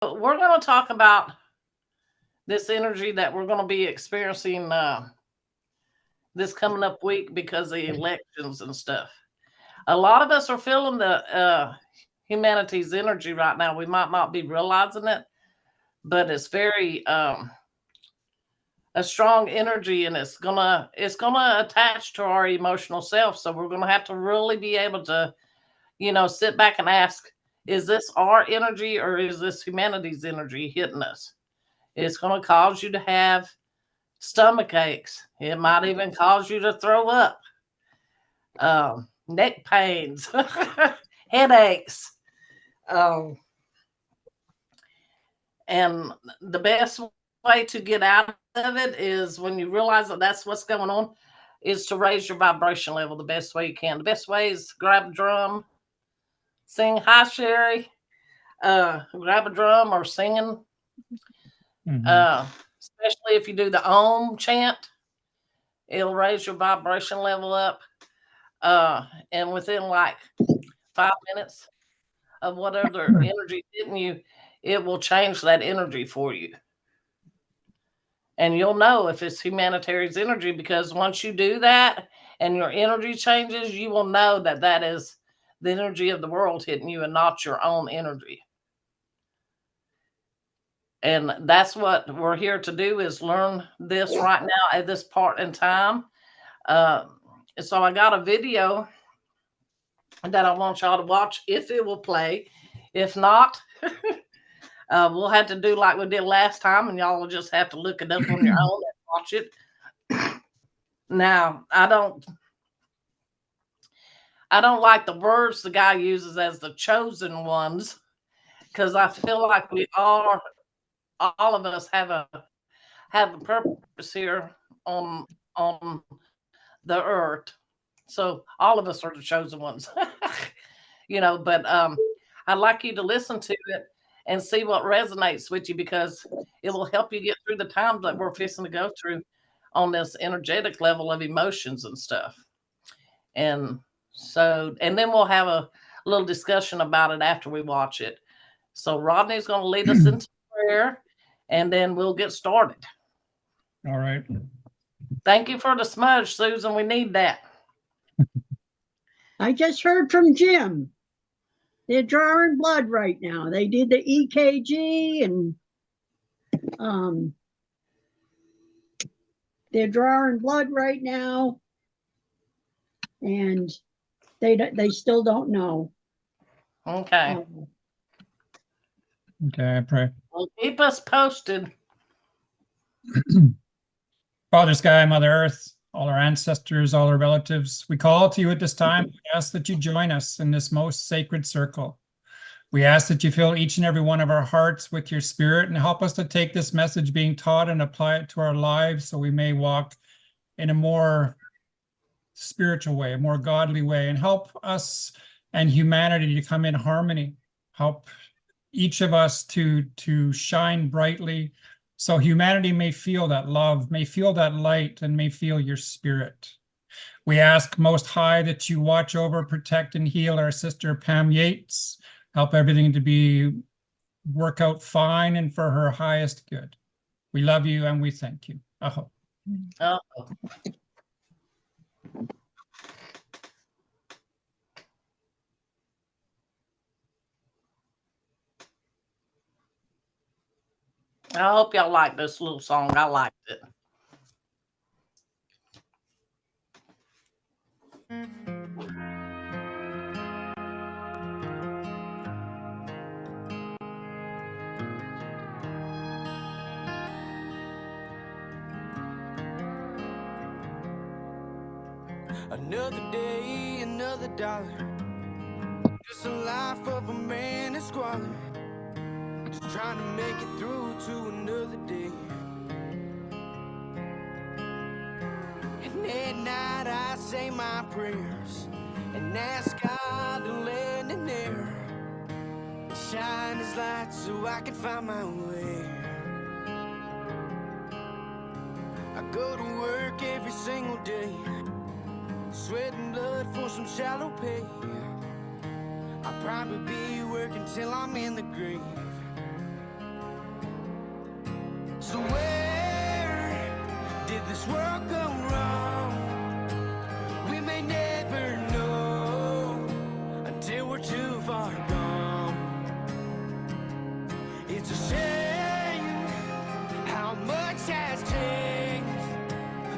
we're going to talk about this energy that we're going to be experiencing this coming up week because of the elections and stuff. A lot of us are feeling the humanity's energy right now. We might not be realizing it, but it's very a strong energy, and it's gonna attach to our emotional self. So we're gonna have to really be able to, sit back and ask, is this our energy or is this humanity's energy hitting us? It's gonna cause you to have stomach aches. It might even cause you to throw up, neck pains, headaches. Um, and the best way to get out of it is when you realize that that's what's going on, is to raise your vibration level the best way you can. The best way is grab a drum, sing "Hi Sherry," grab a drum or singing. Mhm. Uh, Especially if you do the Om chant, it'll raise your vibration level up. And within like 5 minutes of whatever energy hitting you, it will change that energy for you. And you'll know if it's humanitarian's energy, because once you do that and your energy changes, you will know that that is the energy of the world hitting you and not your own energy. And that's what we're here to do, is learn this right now at this part in time. uh, so I got a video that I want y'all to watch if it will play. If not, we'll have to do like we did last time, and y'all will just have to look it up on your own and watch it. Now, I don't like the words the guy uses as the chosen ones, because I feel like we all of us have a purpose here on the earth. So all of us are the chosen ones. But I'd like you to listen to it and see what resonates with you, because it will help you get through the times that we're fixing to go through on this energetic level of emotions and stuff. And and then we'll have a little discussion about it after we watch it. So Rodney's going to lead us into prayer, and then we'll get started. All right. Thank you for the smudge, Susan. We need that. I just heard from Jim. They're drawing blood right now. They did the EKG and they're drawing blood right now, and they still don't know. Okay. Okay, I pray. Well, keep us posted. Father Sky, Mother Earth, all our ancestors, all our relatives, we call to you at this time. We ask that you join us in this most sacred circle. We ask that you fill each and every one of our hearts with your spirit and help us to take this message being taught and apply it to our lives, so we may walk in a more spiritual way, a more godly way, and help us and humanity to come in harmony. Help each of us to shine brightly, so humanity may feel that love, may feel that light, and may feel your spirit. We ask, Most High, that you watch over, protect, and heal our sister Pam Yates. Help everything to work out fine and for her highest good. We love you and we thank you. Aho. Oh. I hope y'all like this little song. I liked it. Another day, another dollar. Just a life of a man in squalor. Just trying to make it through to another day. And at night I say my prayers and ask God to lend an ear and shine his light so I can find my way. I go to work every single day, sweat and blood for some shallow pay. I'll probably be working till I'm in the grave. this world go wrong? We may never know until we're too far gone. It's a shame how much has changed.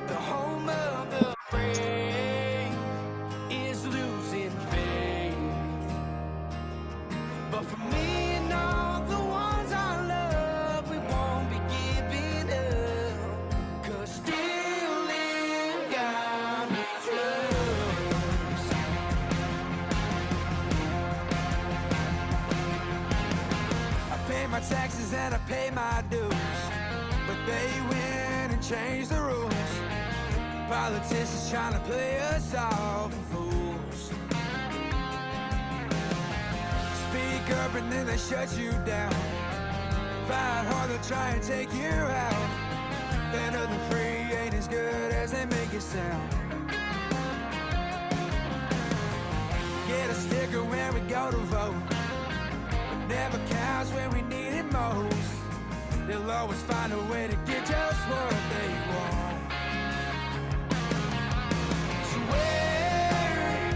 The home of the brave is losing faith. But for me and all the ones I love, we won't be giving up. 'Cause still in God we trust. I pay my taxes and I pay my dues, but they win and change the rules. Politicians trying to play us off for fools. Speak up and then they shut you down. Fight hard, they'll try and take you out. Then nothing free ain't as good as they make it sound. Get a sticker when we go to vote. It never counts when we need it most. They'll always find a way to get just what they want. So where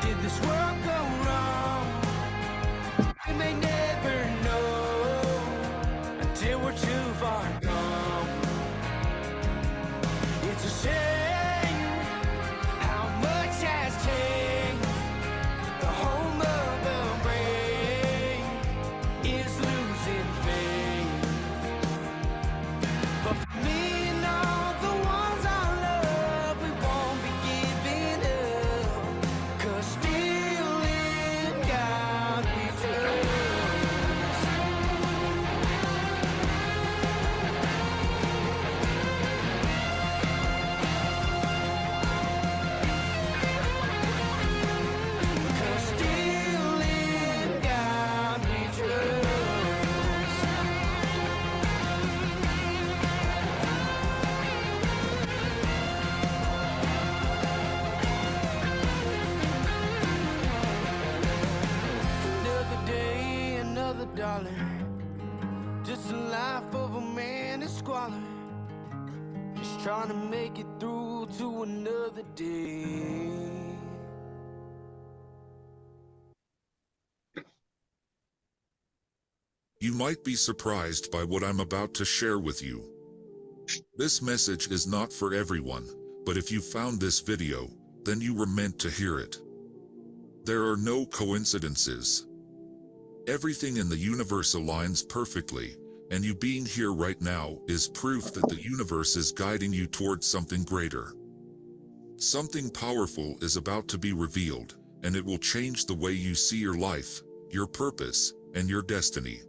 did this world go wrong? We may never know until we're too far gone. It's a shame how much has changed. The home of the brave is losing faith. But for me and all the ones I love, we won't be giving up. 'Cause still in God we trust. Cause still in God we trust. Another day, another dollar. Just the life of a man in squalor. Just trying to make it through to another day. You might be surprised by what I'm about to share with you. This message is not for everyone, but if you found this video, then you were meant to hear it. There are no coincidences. Everything in the universe aligns perfectly, and you being here right now is proof that the universe is guiding you towards something greater. Something powerful is about to be revealed, and it will change the way you see your life, your purpose, and your destiny.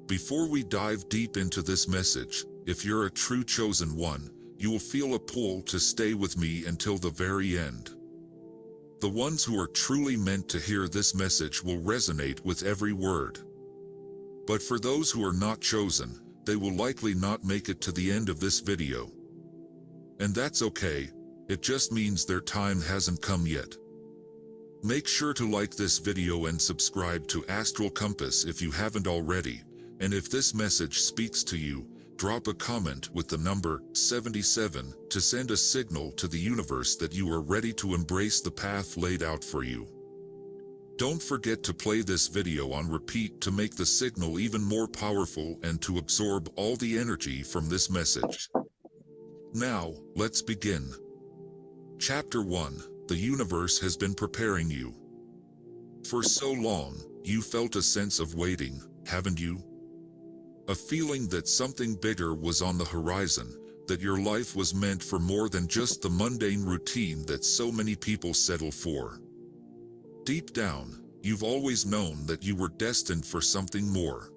Before we dive deep into this message, if you're a true chosen one, you will feel a pull to stay with me until the very end. The ones who are truly meant to hear this message will resonate with every word. But for those who are not chosen, they will likely not make it to the end of this video. And that's okay, it just means their time hasn't come yet. Make sure to like this video and subscribe to Astral Compass if you haven't already, and if this message speaks to you, drop a comment with the number 77 to send a signal to the universe that you are ready to embrace the path laid out for you. Don't forget to play this video on repeat to make the signal even more powerful and to absorb all the energy from this message. Now, let's begin. Chapter 1. The universe has been preparing you. For so long, you felt a sense of waiting, haven't you? A feeling that something bigger was on the horizon, that your life was meant for more than just the mundane routine that so many people settle for. Deep down, you've always known that you were destined for something more.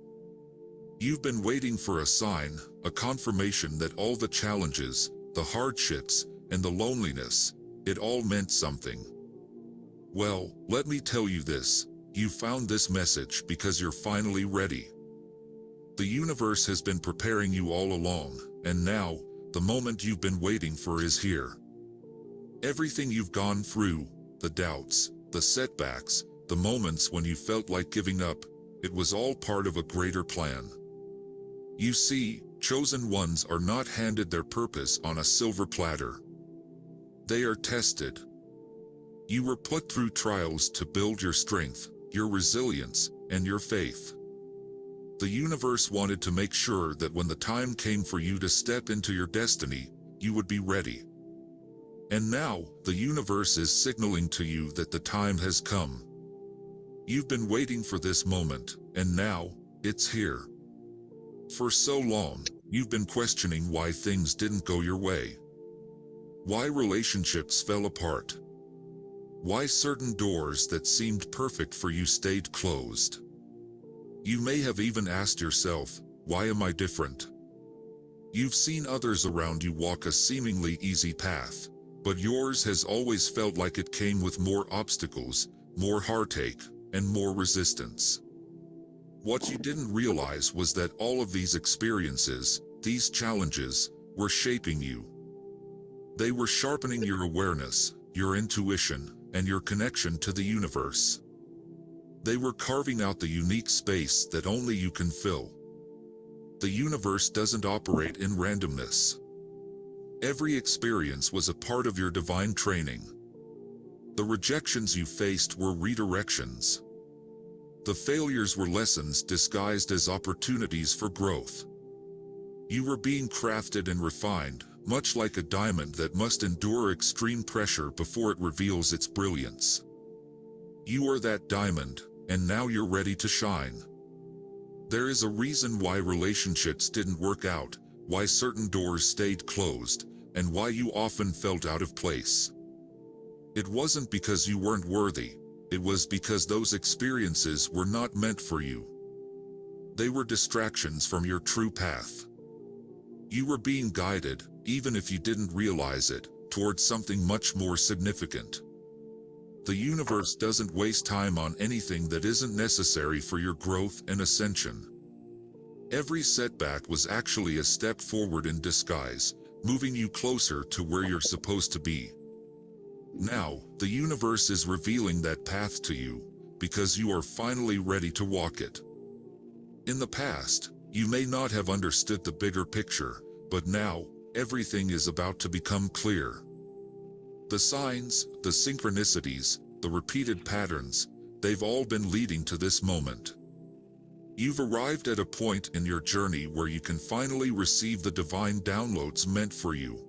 You've been waiting for a sign, a confirmation that all the challenges, the hardships, and the loneliness, it all meant something. Well, let me tell you this, you found this message because you're finally ready. The universe has been preparing you all along, and now, the moment you've been waiting for is here. Everything you've gone through, the doubts, the setbacks, the moments when you felt like giving up, it was all part of a greater plan. You see, chosen ones are not handed their purpose on a silver platter. They are tested. You were put through trials to build your strength, your resilience, and your faith. The universe wanted to make sure that when the time came for you to step into your destiny, you would be ready. And now, the universe is signaling to you that the time has come. You've been waiting for this moment, and now, it's here. For so long, you've been questioning why things didn't go your way. Why relationships fell apart. Why certain doors that seemed perfect for you stayed closed. You may have even asked yourself, why am I different? You've seen others around you walk a seemingly easy path, but yours has always felt like it came with more obstacles, more heartache, and more resistance. What you didn't realize was that all of these experiences, these challenges, were shaping you. They were sharpening your awareness, your intuition, and your connection to the universe. They were carving out the unique space that only you can fill. The universe doesn't operate in randomness. Every experience was a part of your divine training. The rejections you faced were redirections. The failures were lessons disguised as opportunities for growth. You were being crafted and refined, much like a diamond that must endure extreme pressure before it reveals its brilliance. You are that diamond, and now you're ready to shine. There is a reason why relationships didn't work out, why certain doors stayed closed, and why you often felt out of place. It wasn't because you weren't worthy, it was because those experiences were not meant for you. They were distractions from your true path. You were being guided, even if you didn't realize it, towards something much more significant. The universe doesn't waste time on anything that isn't necessary for your growth and ascension. Every setback was actually a step forward in disguise, moving you closer to where you're supposed to be. Now, the universe is revealing that path to you, because you are finally ready to walk it. In the past, you may not have understood the bigger picture, but now, everything is about to become clear. The signs, the synchronicities, the repeated patterns, they've all been leading to this moment. You've arrived at a point in your journey where you can finally receive the divine downloads meant for you.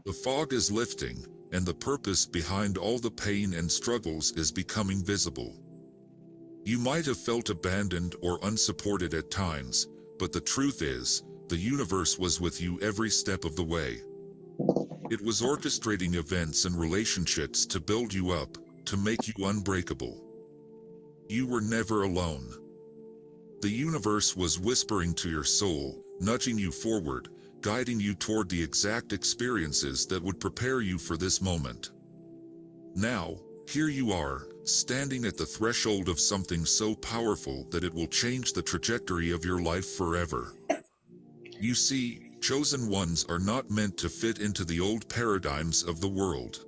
The fog is lifting, and the purpose behind all the pain and struggles is becoming visible. You might have felt abandoned or unsupported at times, but the truth is, the universe was with you every step of the way. It was orchestrating events and relationships to build you up, to make you unbreakable. You were never alone. The universe was whispering to your soul, nudging you forward, guiding you toward the exact experiences that would prepare you for this moment. Now, here you are, standing at the threshold of something so powerful that it will change the trajectory of your life forever. You see, chosen ones are not meant to fit into the old paradigms of the world.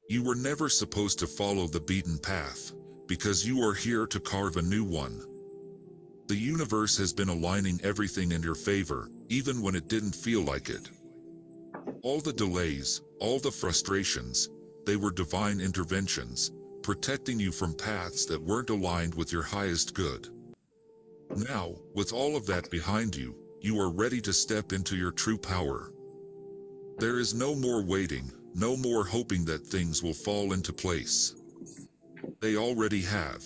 You were never supposed to follow the beaten path, because you are here to carve a new one. The universe has been aligning everything in your favor, even when it didn't feel like it. All the delays, all the frustrations, they were divine interventions, protecting you from paths that weren't aligned with your highest good. Now, with all of that behind you, you are ready to step into your true power. There is no more waiting, no more hoping that things will fall into place. They already have.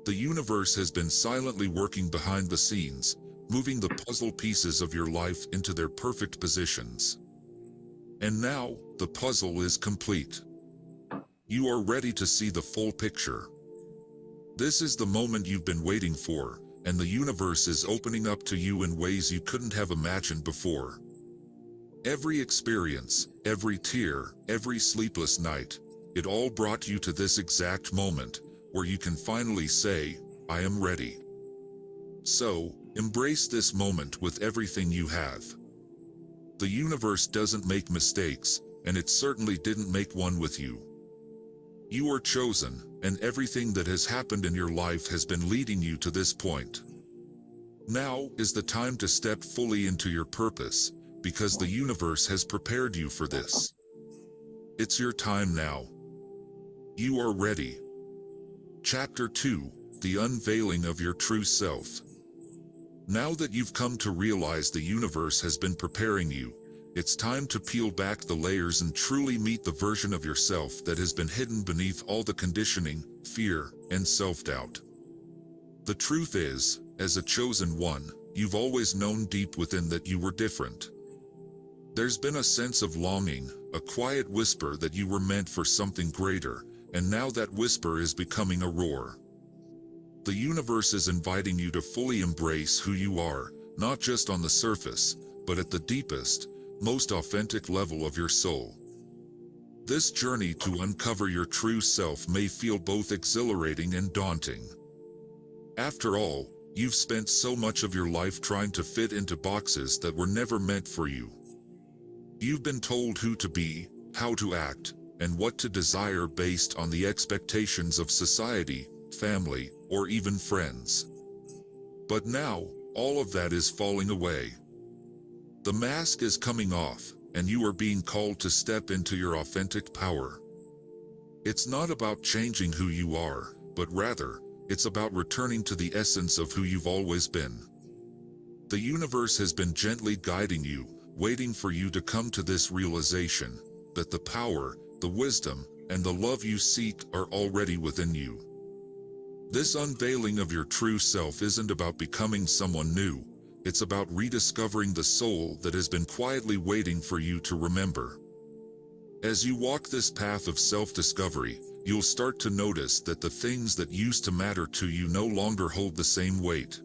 The universe has been silently working behind the scenes, moving the puzzle pieces of your life into their perfect positions. And now, the puzzle is complete. You are ready to see the full picture. This is the moment you've been waiting for, and the universe is opening up to you in ways you couldn't have imagined before. Every experience, every tear, every sleepless night, it all brought you to this exact moment, where you can finally say, I am ready. So, embrace this moment with everything you have. The universe doesn't make mistakes, and it certainly didn't make one with you. You are chosen, and everything that has happened in your life has been leading you to this point. Now is the time to step fully into your purpose, because the universe has prepared you for this. It's your time now. You are ready. Chapter 2: The Unveiling of Your True Self. Now that you've come to realize the universe has been preparing you, it's time to peel back the layers and truly meet the version of yourself that has been hidden beneath all the conditioning, fear, and self-doubt. The truth is, as a chosen one, you've always known deep within that you were different. There's been a sense of longing, a quiet whisper that you were meant for something greater, and now that whisper is becoming a roar. The universe is inviting you to fully embrace who you are, not just on the surface, but at the deepest, most authentic level of your soul. This journey to uncover your true self may feel both exhilarating and daunting. After all, you've spent so much of your life trying to fit into boxes that were never meant for you. You've been told who to be, how to act, and what to desire based on the expectations of society, family, or even friends. But now, all of that is falling away. The mask is coming off, and you are being called to step into your authentic power. It's not about changing who you are, but rather, it's about returning to the essence of who you've always been. The universe has been gently guiding you, waiting for you to come to this realization, that the power, the wisdom, and the love you seek are already within you. This unveiling of your true self isn't about becoming someone new. It's about rediscovering the soul that has been quietly waiting for you to remember. As you walk this path of self-discovery, you'll start to notice that the things that used to matter to you no longer hold the same weight.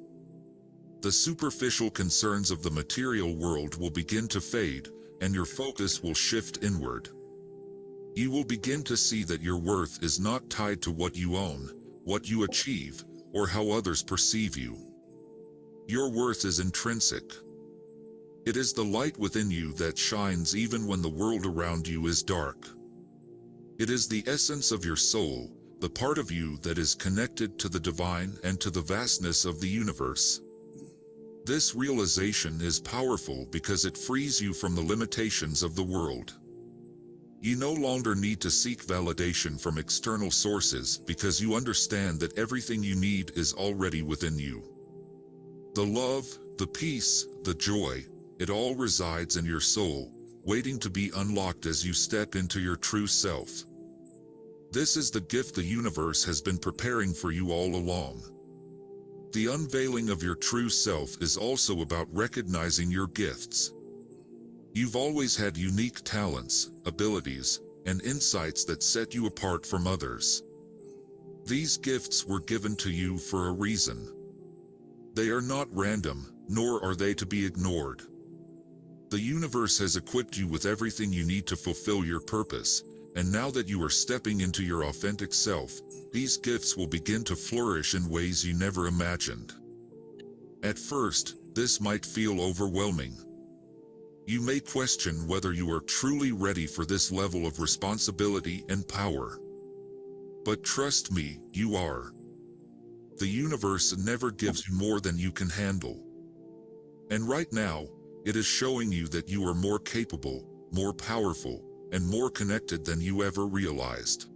The superficial concerns of the material world will begin to fade, and your focus will shift inward. You will begin to see that your worth is not tied to what you own, what you achieve, or how others perceive you. Your worth is intrinsic. It is the light within you that shines even when the world around you is dark. It is the essence of your soul, the part of you that is connected to the divine and to the vastness of the universe. This realization is powerful because it frees you from the limitations of the world. You no longer need to seek validation from external sources because you understand that everything you need is already within you. The love, the peace, the joy, it all resides in your soul, waiting to be unlocked as you step into your true self. This is the gift the universe has been preparing for you all along. The unveiling of your true self is also about recognizing your gifts. You've always had unique talents, abilities, and insights that set you apart from others. These gifts were given to you for a reason. They are not random, nor are they to be ignored. The universe has equipped you with everything you need to fulfill your purpose, and now that you are stepping into your authentic self, these gifts will begin to flourish in ways you never imagined. At first, this might feel overwhelming. You may question whether you are truly ready for this level of responsibility and power. But trust me, you are. The universe never gives you more than you can handle. And right now, it is showing you that you are more capable, more powerful, and more connected than you ever realized.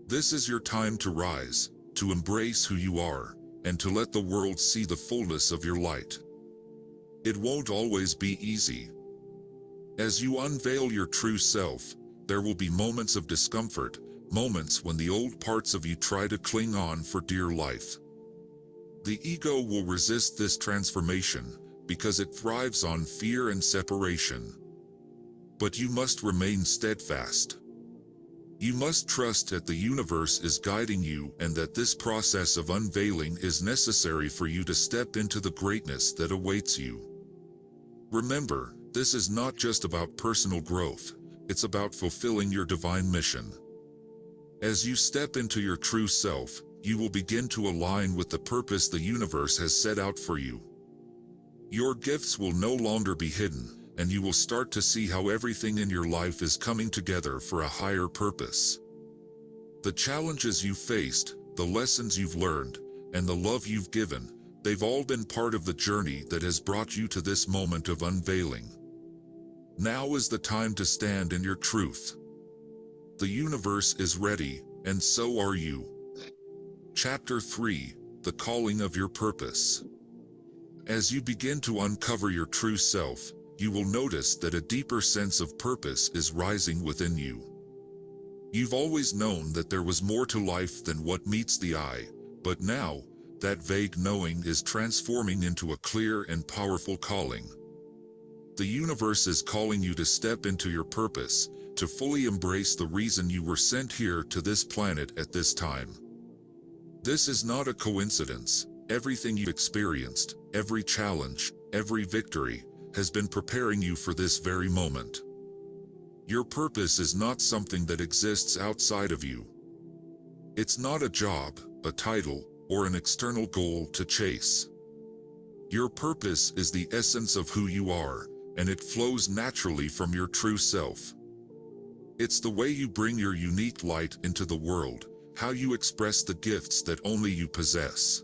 This is your time to rise, to embrace who you are, and to let the world see the fullness of your light. It won't always be easy. As you unveil your true self, there will be moments of discomfort, moments when the old parts of you try to cling on for dear life. The ego will resist this transformation because it thrives on fear and separation. But you must remain steadfast. You must trust that the universe is guiding you and that this process of unveiling is necessary for you to step into the greatness that awaits you. Remember, this is not just about personal growth, it's about fulfilling your divine mission. As you step into your true self, you will begin to align with the purpose the universe has set out for you. Your gifts will no longer be hidden, and you will start to see how everything in your life is coming together for a higher purpose. The challenges you faced, the lessons you've learned, and the love you've given, They've all been part of the journey that has brought you to this moment of unveiling. Now is the time to stand in your truth. The universe is ready, and so are you. Chapter 3: The Calling of Your Purpose. As you begin to uncover your true self, you will notice that a deeper sense of purpose is rising within you. You've always known that there was more to life than what meets the eye, but now, that vague knowing is transforming into a clear and powerful calling. The universe is calling you to step into your purpose, to fully embrace the reason you were sent here to this planet at this time. This is not a coincidence. Everything you've experienced, every challenge, every victory, has been preparing you for this very moment. Your purpose is not something that exists outside of you. It's not a job, a title, or an external goal to chase. Your purpose is the essence of who you are, and it flows naturally from your true self. It's the way you bring your unique light into the world, how you express the gifts that only you possess.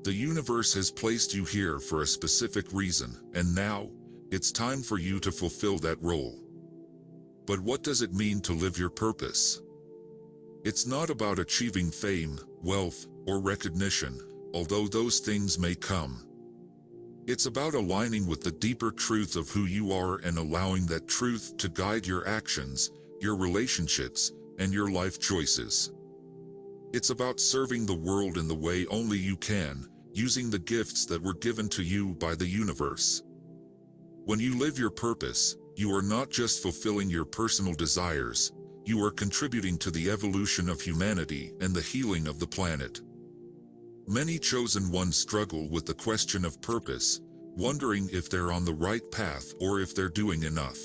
The universe has placed you here for a specific reason, and now, it's time for you to fulfill that role. But what does it mean to live your purpose? It's not about achieving fame, wealth, or recognition, although those things may come. It's about aligning with the deeper truth of who you are and allowing that truth to guide your actions, your relationships, and your life choices. It's about serving the world in the way only you can, using the gifts that were given to you by the universe. When you live your purpose, you are not just fulfilling your personal desires, you are contributing to the evolution of humanity and the healing of the planet. Many chosen ones struggle with the question of purpose, wondering if they're on the right path or if they're doing enough.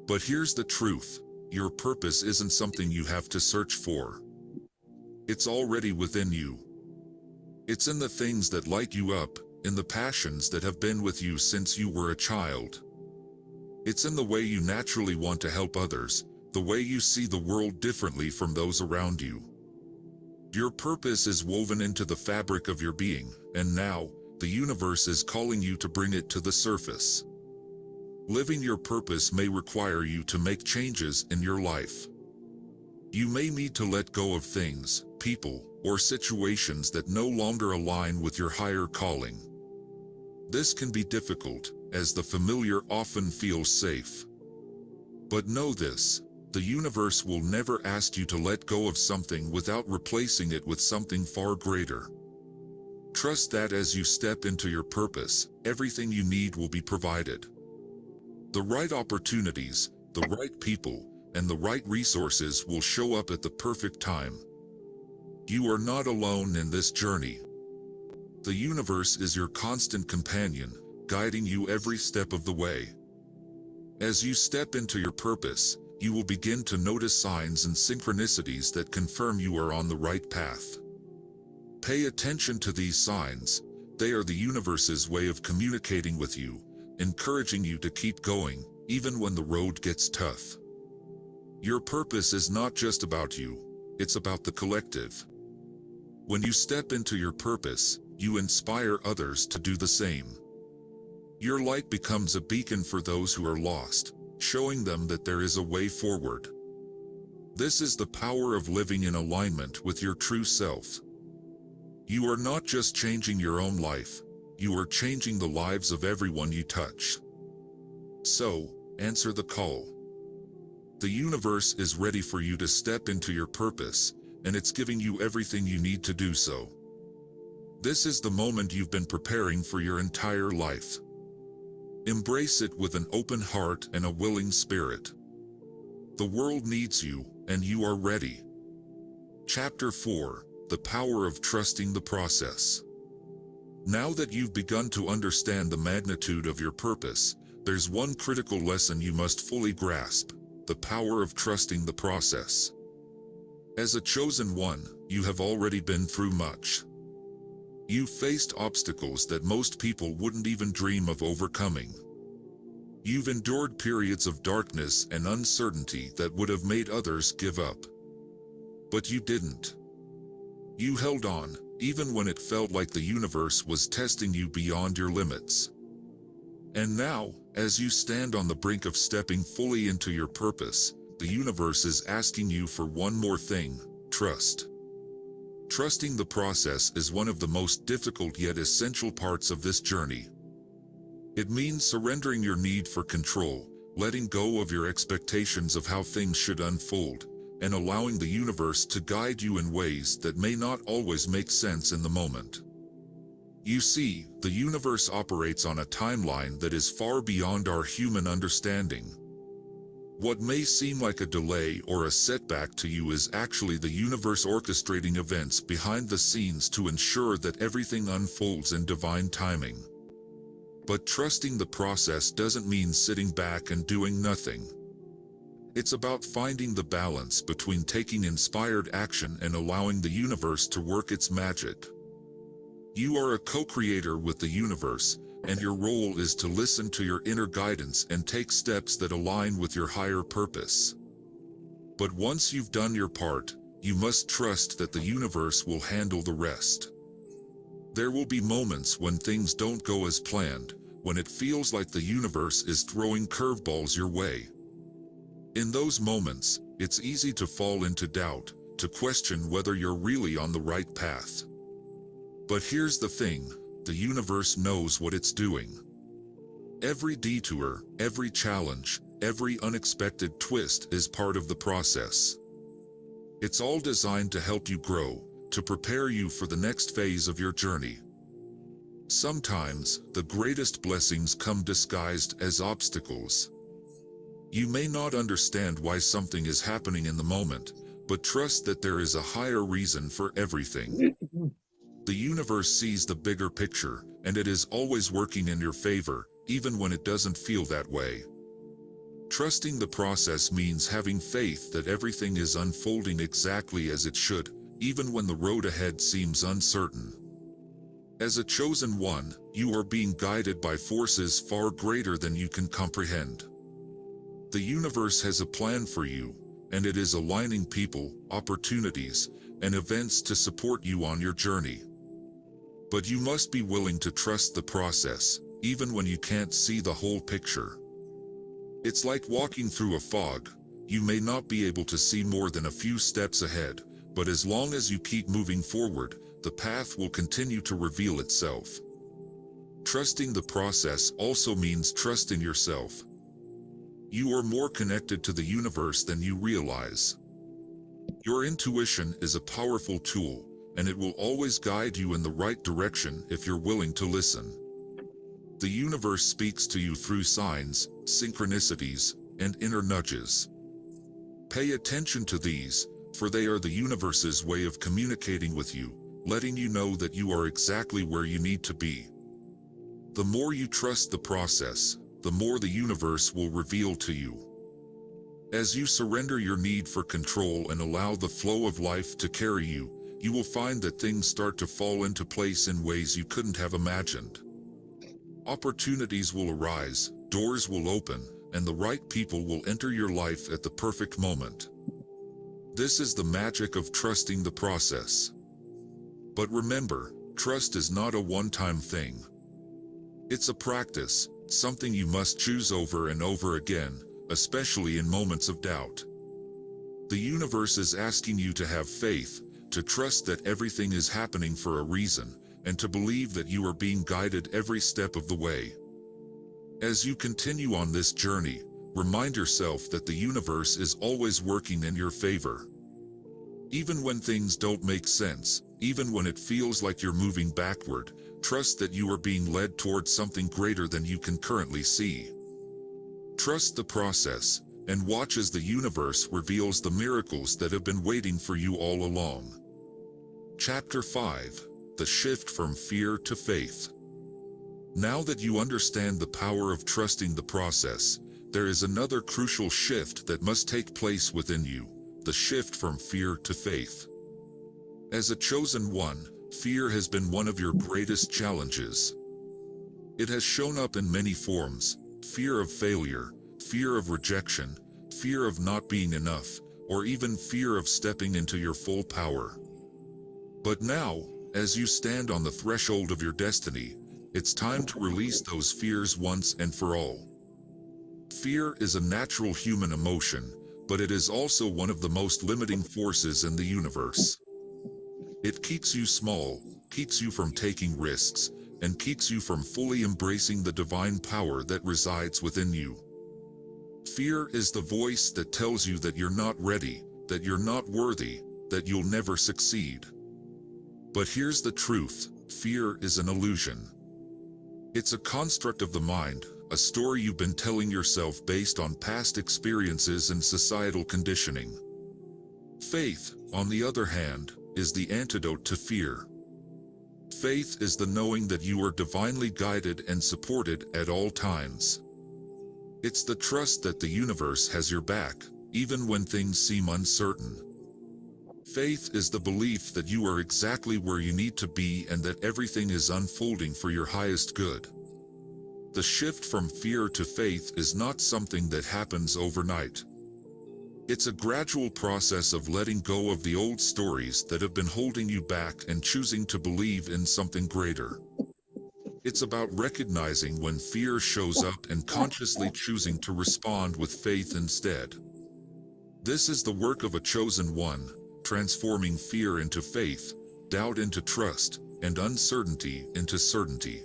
But here's the truth: your purpose isn't something you have to search for. It's already within you. It's in the things that light you up, in the passions that have been with you since you were a child. It's in the way you naturally want to help others, the way you see the world differently from those around you. Your purpose is woven into the fabric of your being, and now, the universe is calling you to bring it to the surface. Living your purpose may require you to make changes in your life. You may need to let go of things, people, or situations that no longer align with your higher calling. This can be difficult, as the familiar often feels safe. But know this: the universe will never ask you to let go of something without replacing it with something far greater. Trust that as you step into your purpose, everything you need will be provided. The right opportunities, the right people, and the right resources will show up at the perfect time. You are not alone in this journey. The universe is your constant companion, guiding you every step of the way. As you step into your purpose, you will begin to notice signs and synchronicities that confirm you are on the right path. Pay attention to these signs. They are the universe's way of communicating with you, encouraging you to keep going, even when the road gets tough. Your purpose is not just about you, it's about the collective. When you step into your purpose, you inspire others to do the same. Your light becomes a beacon for those who are lost, showing them that there is a way forward. This is the power of living in alignment with your true self. You are not just changing your own life, you are changing the lives of everyone you touch. So, answer the call. The universe is ready for you to step into your purpose, and it's giving you everything you need to do so. This is the moment you've been preparing for your entire life. Embrace it with an open heart and a willing spirit. The world needs you, and you are ready. Chapter 4: The Power of Trusting the Process. Now that you've begun to understand the magnitude of your purpose, there's one critical lesson you must fully grasp: the power of trusting the process. As a chosen one, you have already been through much. You've faced obstacles that most people wouldn't even dream of overcoming. You've endured periods of darkness and uncertainty that would have made others give up. But you didn't. You held on, even when it felt like the universe was testing you beyond your limits. And now, as you stand on the brink of stepping fully into your purpose, the universe is asking you for one more thing: trust. Trusting the process is one of the most difficult yet essential parts of this journey. It means surrendering your need for control, letting go of your expectations of how things should unfold, and allowing the universe to guide you in ways that may not always make sense in the moment. You see, the universe operates on a timeline that is far beyond our human understanding. What may seem like a delay or a setback to you is actually the universe orchestrating events behind the scenes to ensure that everything unfolds in divine timing. But trusting the process doesn't mean sitting back and doing nothing. It's about finding the balance between taking inspired action and allowing the universe to work its magic. You are a co-creator with the universe, and your role is to listen to your inner guidance and take steps that align with your higher purpose. But once you've done your part, you must trust that the universe will handle the rest. There will be moments when things don't go as planned, when it feels like the universe is throwing curveballs your way. In those moments, it's easy to fall into doubt, to question whether you're really on the right path. But here's the thing: the universe knows what it's doing. Every detour, every challenge, every unexpected twist is part of the process. It's all designed to help you grow, to prepare you for the next phase of your journey. Sometimes, the greatest blessings come disguised as obstacles. You may not understand why something is happening in the moment, but trust that there is a higher reason for everything. The universe sees the bigger picture, and it is always working in your favor, even when it doesn't feel that way. Trusting the process means having faith that everything is unfolding exactly as it should, even when the road ahead seems uncertain. As a chosen one, you are being guided by forces far greater than you can comprehend. The universe has a plan for you, and it is aligning people, opportunities, and events to support you on your journey. But you must be willing to trust the process, even when you can't see the whole picture. It's like walking through a fog. You may not be able to see more than a few steps ahead, but as long as you keep moving forward, the path will continue to reveal itself. Trusting the process also means trusting yourself. You are more connected to the universe than you realize. Your intuition is a powerful tool, and it will always guide you in the right direction if you're willing to listen. The universe speaks to you through signs, synchronicities, and inner nudges. Pay attention to these, for they are the universe's way of communicating with you, letting you know that you are exactly where you need to be. The more you trust the process, the more the universe will reveal to you. As you surrender your need for control and allow the flow of life to carry you, you will find that things start to fall into place in ways you couldn't have imagined. Opportunities will arise, doors will open, and the right people will enter your life at the perfect moment. This is the magic of trusting the process. But remember, trust is not a one-time thing. It's a practice, something you must choose over and over again, especially in moments of doubt. The universe is asking you to have faith, to trust that everything is happening for a reason, and to believe that you are being guided every step of the way. As you continue on this journey, remind yourself that the universe is always working in your favor. Even when things don't make sense, even when it feels like you're moving backward, trust that you are being led towards something greater than you can currently see. Trust the process, and watch as the universe reveals the miracles that have been waiting for you all along. Chapter 5: The Shift from Fear to Faith. Now that you understand the power of trusting the process, there is another crucial shift that must take place within you: the shift from fear to faith. As a chosen one, fear has been one of your greatest challenges. It has shown up in many forms: fear of failure, fear of rejection, fear of not being enough, or even fear of stepping into your full power. But now, As you stand on the threshold of your destiny, it's time to release those fears once and for all. Fear is a natural human emotion, but it is also one of the most limiting forces in the universe. It keeps you small, keeps you from taking risks, and keeps you from fully embracing the divine power that resides within you. Fear is the voice that tells you that you're not ready, that you're not worthy, that you'll never succeed. But here's the truth: fear is an illusion. It's a construct of the mind, a story you've been telling yourself based on past experiences and societal conditioning. Faith, on the other hand, is the antidote to fear. Faith is the knowing that you are divinely guided and supported at all times. It's the trust that the universe has your back, even when things seem uncertain. Faith is the belief that you are exactly where you need to be and that everything is unfolding for your highest good. The shift from fear to faith is not something that happens overnight. It's a gradual process of letting go of the old stories that have been holding you back and choosing to believe in something greater. It's about recognizing when fear shows up and consciously choosing to respond with faith instead. This is the work of a chosen one, transforming fear into faith, doubt into trust, and uncertainty into certainty.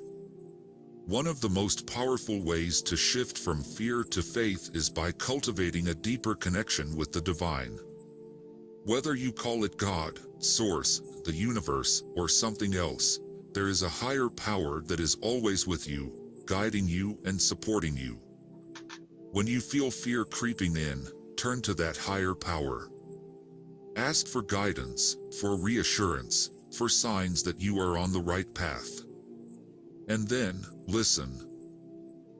One of the most powerful ways to shift from fear to faith is by cultivating a deeper connection with the divine. Whether you call it God, Source, the universe, or something else, there is a higher power that is always with you, guiding you and supporting you. When you feel fear creeping in, turn to that higher power. Ask for guidance, for reassurance, for signs that you are on the right path. And then, listen.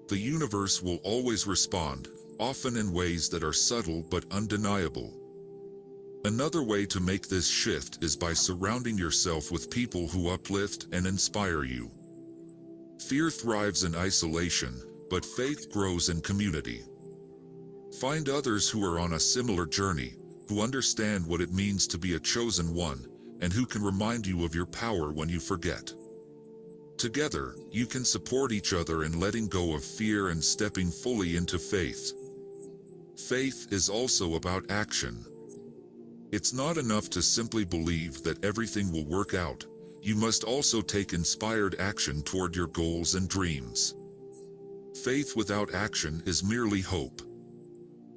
The universe will always respond, often in ways that are subtle but undeniable. Another way to make this shift is by surrounding yourself with people who uplift and inspire you. Fear thrives in isolation, but faith grows in community. Find others who are on a similar journey, who understand what it means to be a chosen one, and who can remind you of your power when you forget. Together, you can support each other in letting go of fear and stepping fully into faith. Faith is also about action. It's not enough to simply believe that everything will work out. You must also take inspired action toward your goals and dreams. Faith without action is merely hope.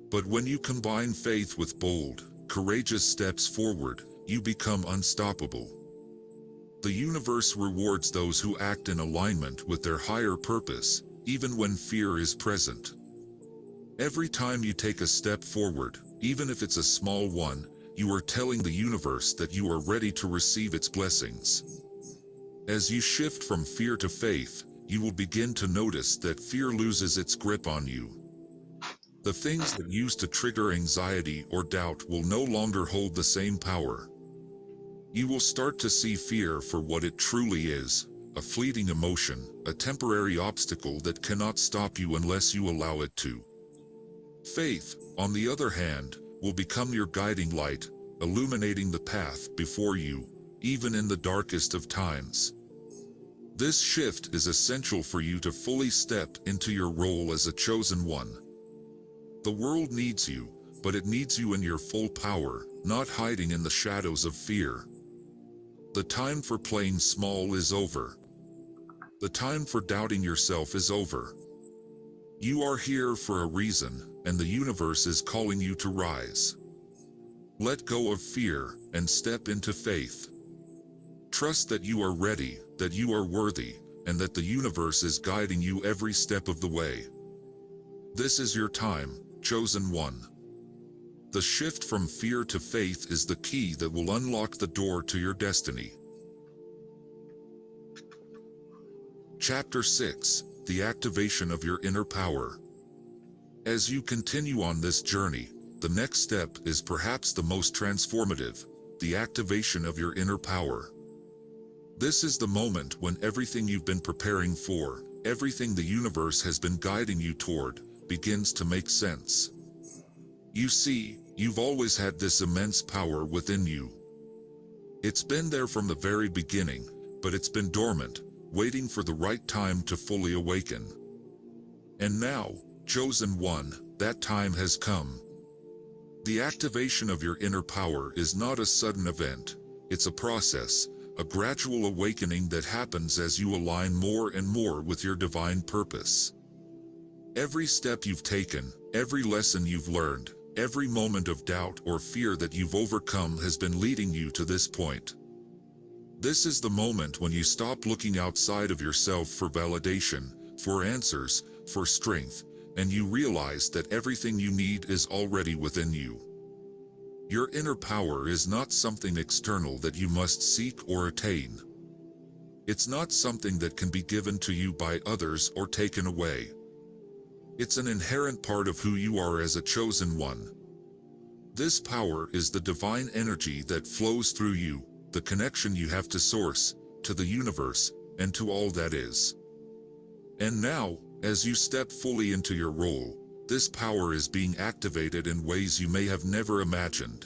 But when you combine faith with bold, courageous steps forward, you become unstoppable. The universe rewards those who act in alignment with their higher purpose, even when fear is present. Every time you take a step forward, even if it's a small one, you are telling the universe that you are ready to receive its blessings. As you shift from fear to faith, you will begin to notice that fear loses its grip on you. The things that used to trigger anxiety or doubt will no longer hold the same power. You will start to see fear for what it truly is, a fleeting emotion, a temporary obstacle that cannot stop you unless you allow it to. Faith, on the other hand, will become your guiding light, illuminating the path before you, even in the darkest of times. This shift is essential for you to fully step into your role as a chosen one. The world needs you, but it needs you in your full power, not hiding in the shadows of fear. The time for playing small is over. The time for doubting yourself is over. You are here for a reason, and the universe is calling you to rise. Let go of fear and step into faith. Trust that you are ready, that you are worthy, and that the universe is guiding you every step of the way. This is your time, chosen one. The shift from fear to faith is the key that will unlock the door to your destiny. Chapter 6: The Activation of Your Inner Power. As you continue on this journey, the next step is perhaps the most transformative: the activation of your inner power. This is the moment when everything you've been preparing for, everything the universe has been guiding you toward, begins to make sense. You see, you've always had this immense power within you. It's been there from the very beginning, but it's been dormant, waiting for the right time to fully awaken. And now, chosen one, that time has come. The activation of your inner power is not a sudden event. It's a process, a gradual awakening that happens as you align more and more with your divine purpose. Every step you've taken, every lesson you've learned, every moment of doubt or fear that you've overcome has been leading you to this point. This is the moment when you stop looking outside of yourself for validation, for answers, for strength, and you realize that everything you need is already within you. Your inner power is not something external that you must seek or attain. It's not something that can be given to you by others or taken away. It's an inherent part of who you are as a chosen one. This power is the divine energy that flows through you, the connection you have to Source, to the universe, and to all that is. And now, as you step fully into your role, this power is being activated in ways you may have never imagined.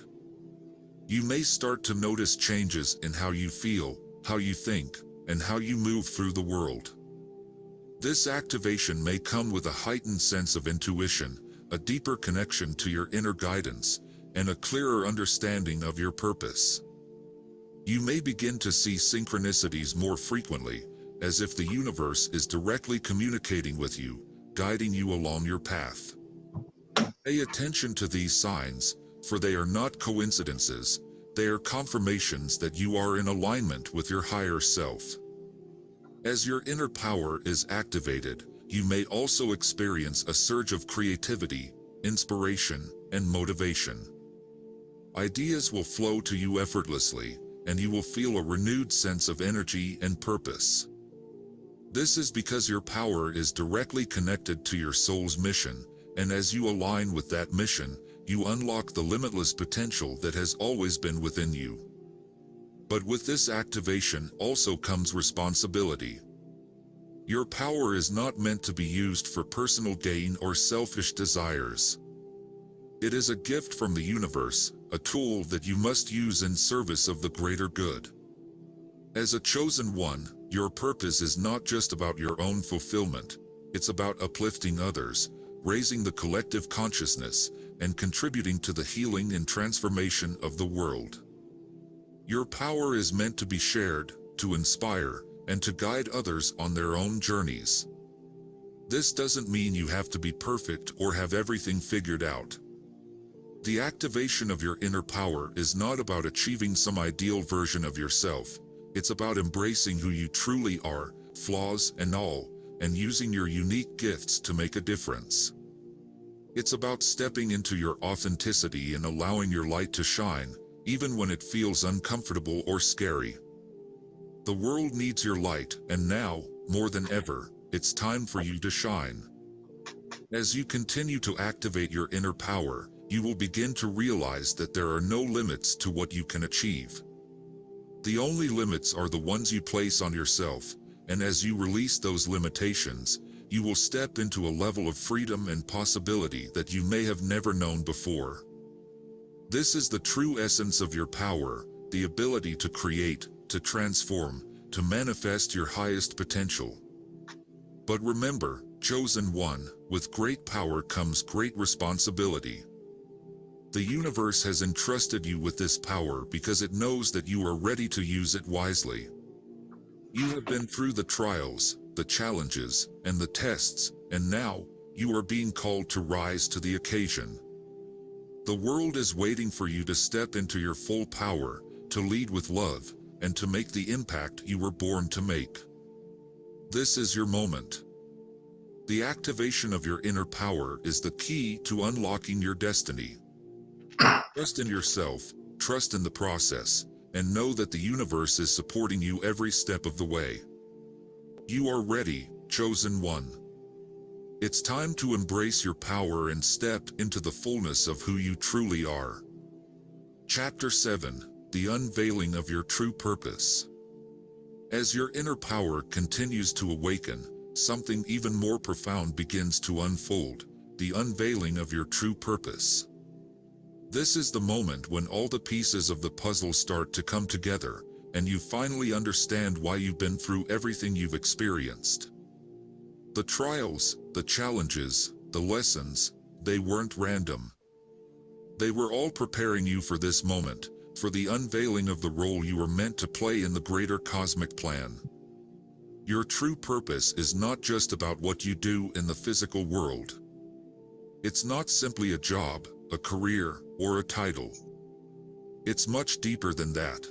You may start to notice changes in how you feel, how you think, and how you move through the world. This activation may come with a heightened sense of intuition, a deeper connection to your inner guidance, and a clearer understanding of your purpose. You may begin to see synchronicities more frequently, as if the universe is directly communicating with you, guiding you along your path. Pay attention to these signs, for they are not coincidences, they are confirmations that you are in alignment with your higher self. As your inner power is activated, you may also experience a surge of creativity, inspiration, and motivation. Ideas will flow to you effortlessly, and you will feel a renewed sense of energy and purpose. This is because your power is directly connected to your soul's mission, and as you align with that mission, you unlock the limitless potential that has always been within you. But with this activation also comes responsibility. Your power is not meant to be used for personal gain or selfish desires. It is a gift from the universe, a tool that you must use in service of the greater good. As a chosen one, your purpose is not just about your own fulfillment, it's about uplifting others, raising the collective consciousness, and contributing to the healing and transformation of the world. Your power is meant to be shared, to inspire, and to guide others on their own journeys. This doesn't mean you have to be perfect or have everything figured out. The activation of your inner power is not about achieving some ideal version of yourself. It's about embracing who you truly are, flaws and all, and using your unique gifts to make a difference. It's about stepping into your authenticity and allowing your light to shine, even when it feels uncomfortable or scary. The world needs your light, and now, more than ever, it's time for you to shine. As you continue to activate your inner power, you will begin to realize that there are no limits to what you can achieve. The only limits are the ones you place on yourself, and as you release those limitations, you will step into a level of freedom and possibility that you may have never known before. This is the true essence of your power, the ability to create, to transform, to manifest your highest potential. But remember, chosen one, with great power comes great responsibility. The universe has entrusted you with this power because it knows that you are ready to use it wisely. You have been through the trials, the challenges, and the tests, and now, you are being called to rise to the occasion. The world is waiting for you to step into your full power, to lead with love, and to make the impact you were born to make. This is your moment. The activation of your inner power is the key to unlocking your destiny. Trust in yourself, trust in the process, and know that the universe is supporting you every step of the way. You are ready, chosen one. It's time to embrace your power and step into the fullness of who you truly are. Chapter 7: The Unveiling of Your True Purpose. As your inner power continues to awaken, something even more profound begins to unfold: the unveiling of your true purpose. This is the moment when all the pieces of the puzzle start to come together, and you finally understand why you've been through everything you've experienced. The trials, the challenges, the lessons, they weren't random. They were all preparing you for this moment, for the unveiling of the role you were meant to play in the greater cosmic plan. Your true purpose is not just about what you do in the physical world. It's not simply a job, a career, or a title. It's much deeper than that.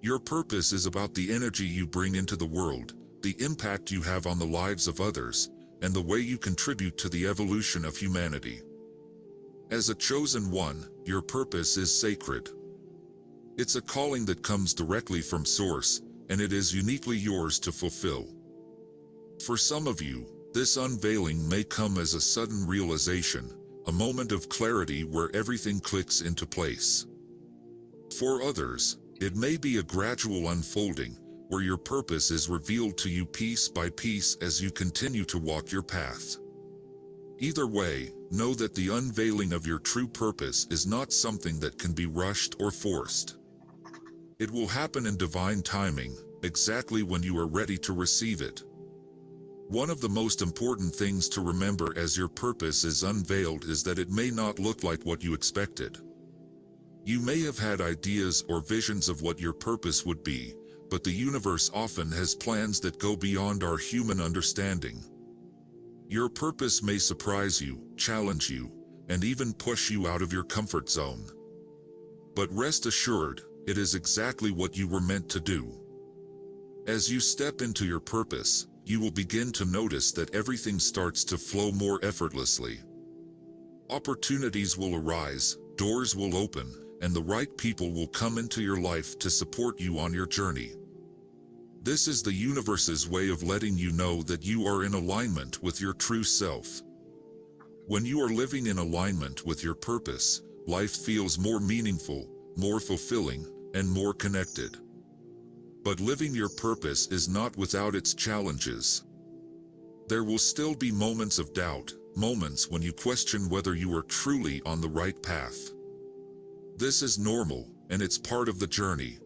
Your purpose is about the energy you bring into the world, the impact you have on the lives of others, and the way you contribute to the evolution of humanity. As a chosen one, your purpose is sacred. It's a calling that comes directly from Source, and it is uniquely yours to fulfill. For some of you, this unveiling may come as a sudden realization, a moment of clarity where everything clicks into place. For others, it may be a gradual unfolding, where your purpose is revealed to you piece by piece as you continue to walk your path. Either way, know that the unveiling of your true purpose is not something that can be rushed or forced. It will happen in divine timing, exactly when you are ready to receive it. One of the most important things to remember as your purpose is unveiled is that it may not look like what you expected. You may have had ideas or visions of what your purpose would be, but the universe often has plans that go beyond our human understanding. Your purpose may surprise you, challenge you, and even push you out of your comfort zone. But rest assured, it is exactly what you were meant to do. As you step into your purpose, you will begin to notice that everything starts to flow more effortlessly. Opportunities will arise, doors will open, and the right people will come into your life to support you on your journey. This is the universe's way of letting you know that you are in alignment with your true self. When you are living in alignment with your purpose, life feels more meaningful, more fulfilling, and more connected. But living your purpose is not without its challenges. There will still be moments of doubt, moments when you question whether you are truly on the right path. This is normal, and it's part of the journey.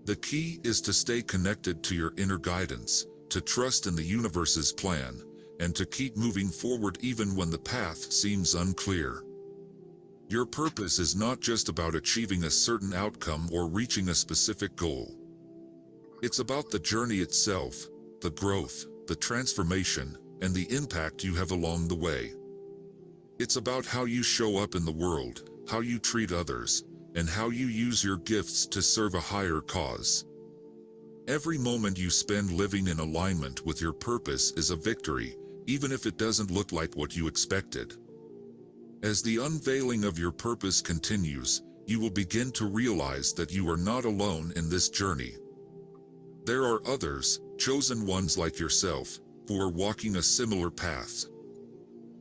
The key is to stay connected to your inner guidance, to trust in the universe's plan, and to keep moving forward even when the path seems unclear. Your purpose is not just about achieving a certain outcome or reaching a specific goal. It's about the journey itself, the growth, the transformation, and the impact you have along the way. It's about how you show up in the world, how you treat others, and how you use your gifts to serve a higher cause. Every moment you spend living in alignment with your purpose is a victory, even if it doesn't look like what you expected. As the unveiling of your purpose continues, you will begin to realize that you are not alone in this journey. There are others, chosen ones like yourself, who are walking a similar path.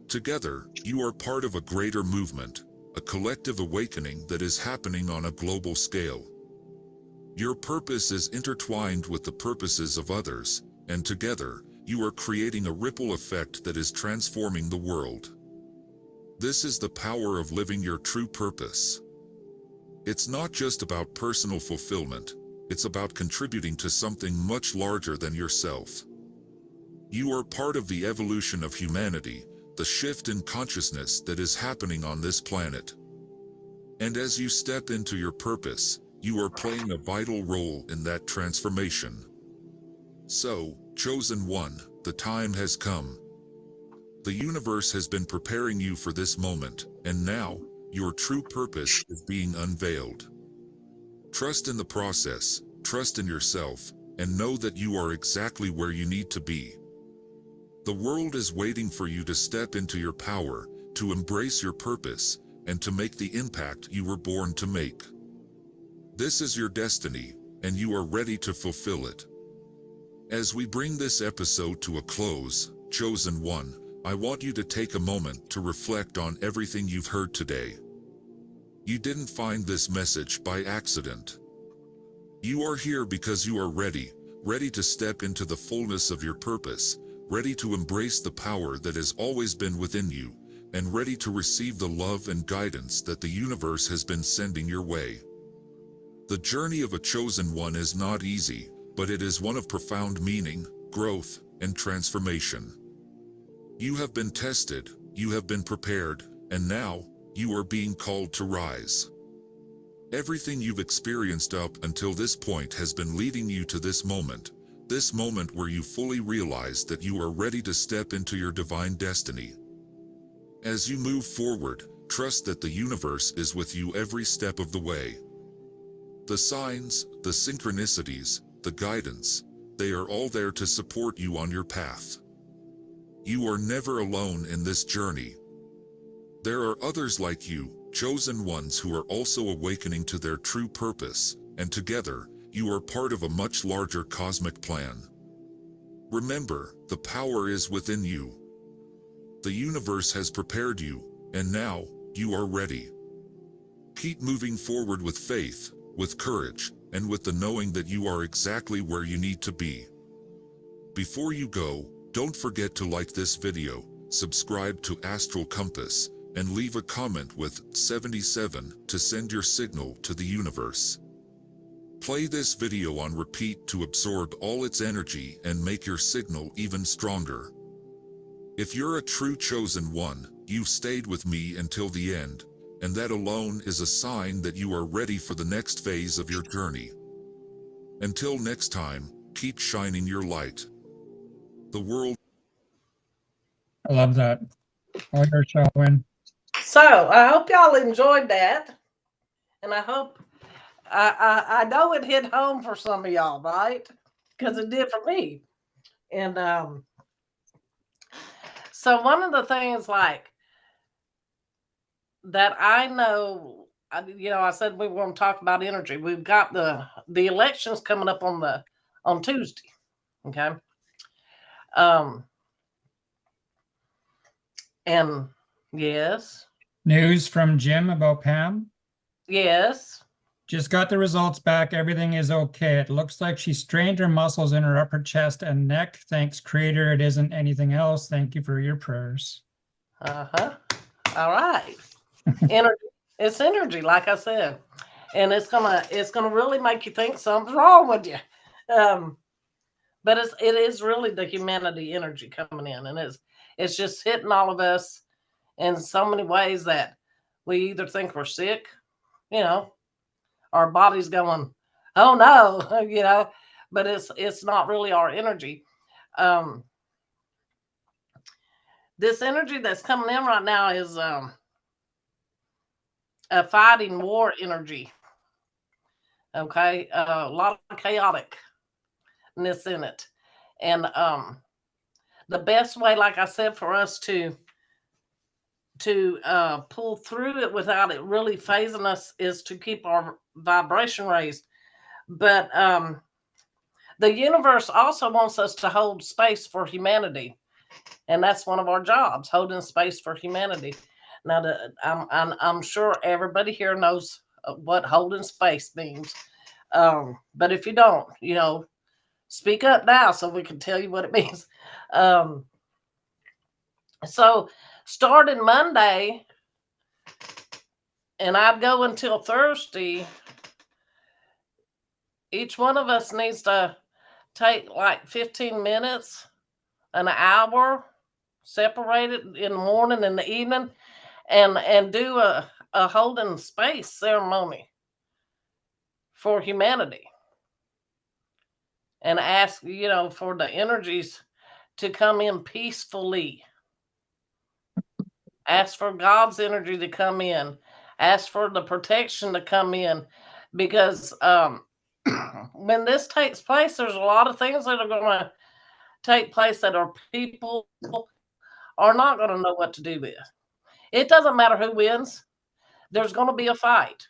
Together, you are part of a greater movement, a collective awakening that is happening on a global scale. Your purpose is intertwined with the purposes of others, and together, you are creating a ripple effect that is transforming the world. This is the power of living your true purpose. It's not just about personal fulfillment, it's about contributing to something much larger than yourself. You are part of the evolution of humanity, the shift in consciousness that is happening on this planet. And as you step into your purpose, you are playing a vital role in that transformation. So, chosen one, the time has come. The universe has been preparing you for this moment, and now, your true purpose is being unveiled. Trust in the process, trust in yourself, and know that you are exactly where you need to be. The world is waiting for you to step into your power, to embrace your purpose, and to make the impact you were born to make. This is your destiny, and you are ready to fulfill it. As we bring this episode to a close, chosen one, I want you to take a moment to reflect on everything you've heard today. You didn't find this message by accident. You are here because you are ready to step into the fullness of your purpose, ready to embrace the power that has always been within you, and ready to receive the love and guidance that the universe has been sending your way. The journey of a chosen one is not easy, but it is one of profound meaning, growth, and transformation. You have been tested, you have been prepared, and now, you are being called to rise. Everything you've experienced up until this point has been leading you to this moment where you fully realize that you are ready to step into your divine destiny. As you move forward, trust that the universe is with you every step of the way. The signs, the synchronicities, the guidance, they are all there to support you on your path. You are never alone in this journey. There are others like you, chosen ones who are also awakening to their true purpose, and together, you are part of a much larger cosmic plan. Remember, the power is within you. The universe has prepared you, and now, you are ready. Keep moving forward with faith, with courage, and with the knowing that you are exactly where you need to be. Before you go, don't forget to like this video, subscribe to Astral Compass, and leave a comment with 77 to send your signal to the universe. Play this video on repeat to absorb all its energy and make your signal even stronger. If you're a true chosen one, you've stayed with me until the end, and that alone is a sign that you are ready for the next phase of your journey. Until next time, keep shining your light. The world. I love that. All yours, Shalwyn. So I hope y'all enjoyed that, and I hope I know it hit home for some of y'all, right? Because it did for me. And so one of the things like that I know, I said we were going to talk about energy. We've got the elections coming up on Tuesday, okay? And yes. News from Jim about Pam. Yes. Just got the results back. Everything is okay. It looks like she strained her muscles in her upper chest and neck. Thanks, Creator. It isn't anything else. Thank you for your prayers. Uh-huh. All right. Energy. It's energy, like I said. And it's gonna really make you think something's wrong with you. But it is really the humanity energy coming in, and it's just hitting all of us in so many ways that we either think we're sick, our body's going, oh no, but it's not really our energy. This energy that's coming in right now is a fighting war energy. Okay, a lot of chaoticness in it, and the best way, like I said, for us to pull through it without it really phasing us is to keep our vibration raised. But the universe also wants us to hold space for humanity, and that's one of our jobs, holding space for humanity. Now, I'm sure everybody here knows what holding space means, but if you don't, speak up now so we can tell you what it means. So starting Monday, and I'd go until Thursday, each one of us needs to take like 15 minutes, an hour, separated in the morning and the evening, and do a holding space ceremony for humanity. And ask, for the energies to come in peacefully. Ask for God's energy to come in. Ask for the protection to come in. Because when this takes place, there's a lot of things that are going to take place that our people are not going to know what to do with. It doesn't matter who wins. There's going to be a fight.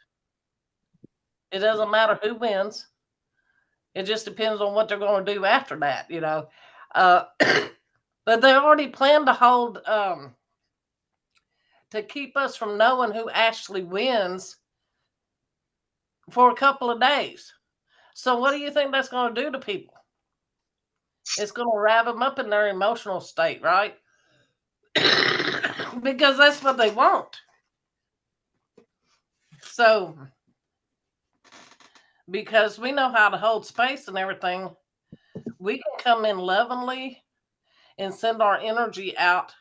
It doesn't matter who wins. It just depends on what they're going to do after that, But they already planned to hold, to keep us from knowing who actually wins for a couple of days. So what do you think that's going to do to people? It's going to rev them up in their emotional state, right? because that's what they want. So, because we know how to hold space and everything, we can come in lovingly and send our energy out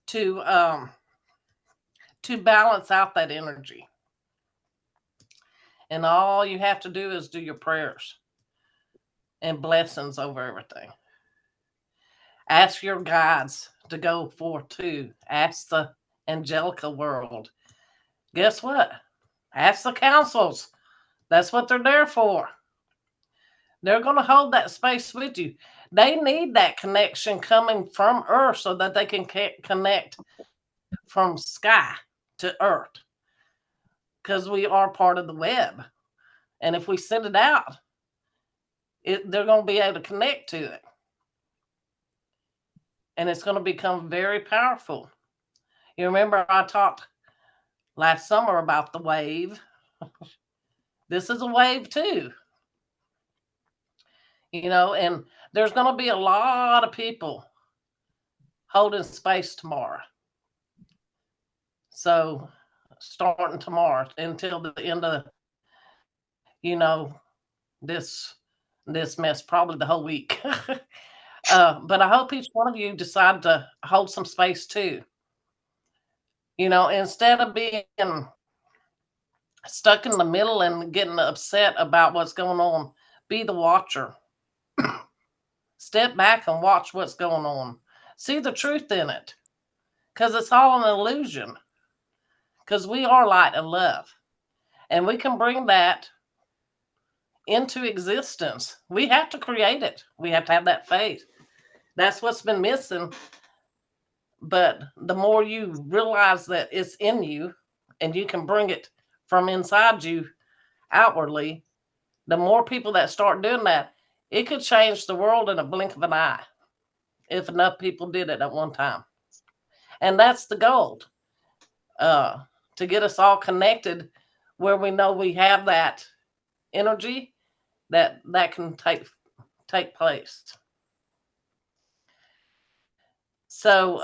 to balance out that energy. And all you have to do is do your prayers and blessings over everything. Ask your guides to go forth too. Ask the Angelica world. Guess what? Ask the councils. That's what they're there for. They're going to hold that space with you. They need that connection coming from Earth so that they can connect from sky to Earth, because we are part of the web. And if we send it out, they're going to be able to connect to it. And it's going to become very powerful. You remember I talked last summer about the wave. This is a wave too. You know, and there's going to be a lot of people holding space tomorrow. So starting tomorrow until the end of, you know, this mess, probably the whole week. But I hope each one of you decide to hold some space too. You know, instead of being stuck in the middle and getting upset about what's going on, be the watcher. Step back and watch what's going on. See the truth in it, because it's all an illusion. Because we are light and love, and we can bring that into existence. We have to create it. We have to have that faith. That's what's been missing. But the more you realize that it's in you and you can bring it from inside you outwardly, the more people that start doing that, it could change the world in a blink of an eye if enough people did it at one time. And that's the goal, to get us all connected where we know we have that energy that can take place. So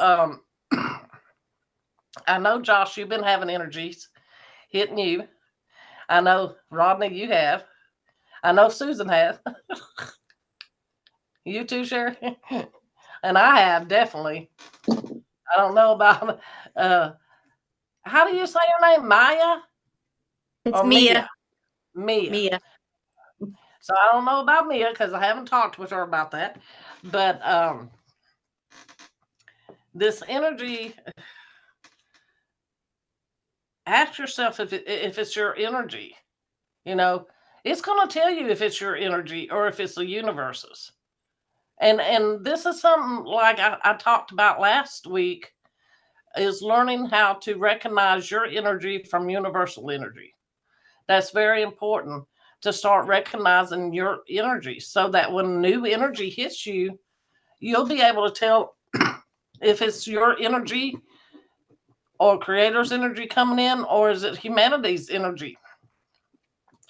I know, Josh, you've been having energies hitting you. I know, Rodney, you have. I know Susan has. You too, Sherry? And I have, definitely. I don't know about, how do you say your name? Maya? It's Or Mia. Mia. Mia. So I don't know about Mia because I haven't talked with her about that. But this energy, ask yourself if it's your energy. You know, it's going to tell you if it's your energy or if it's the universe's. And this is something like I talked about last week, is learning how to recognize your energy from universal energy. That's very important, to start recognizing your energy so that when new energy hits you, you'll be able to tell if it's your energy or creator's energy coming in, or is it humanity's energy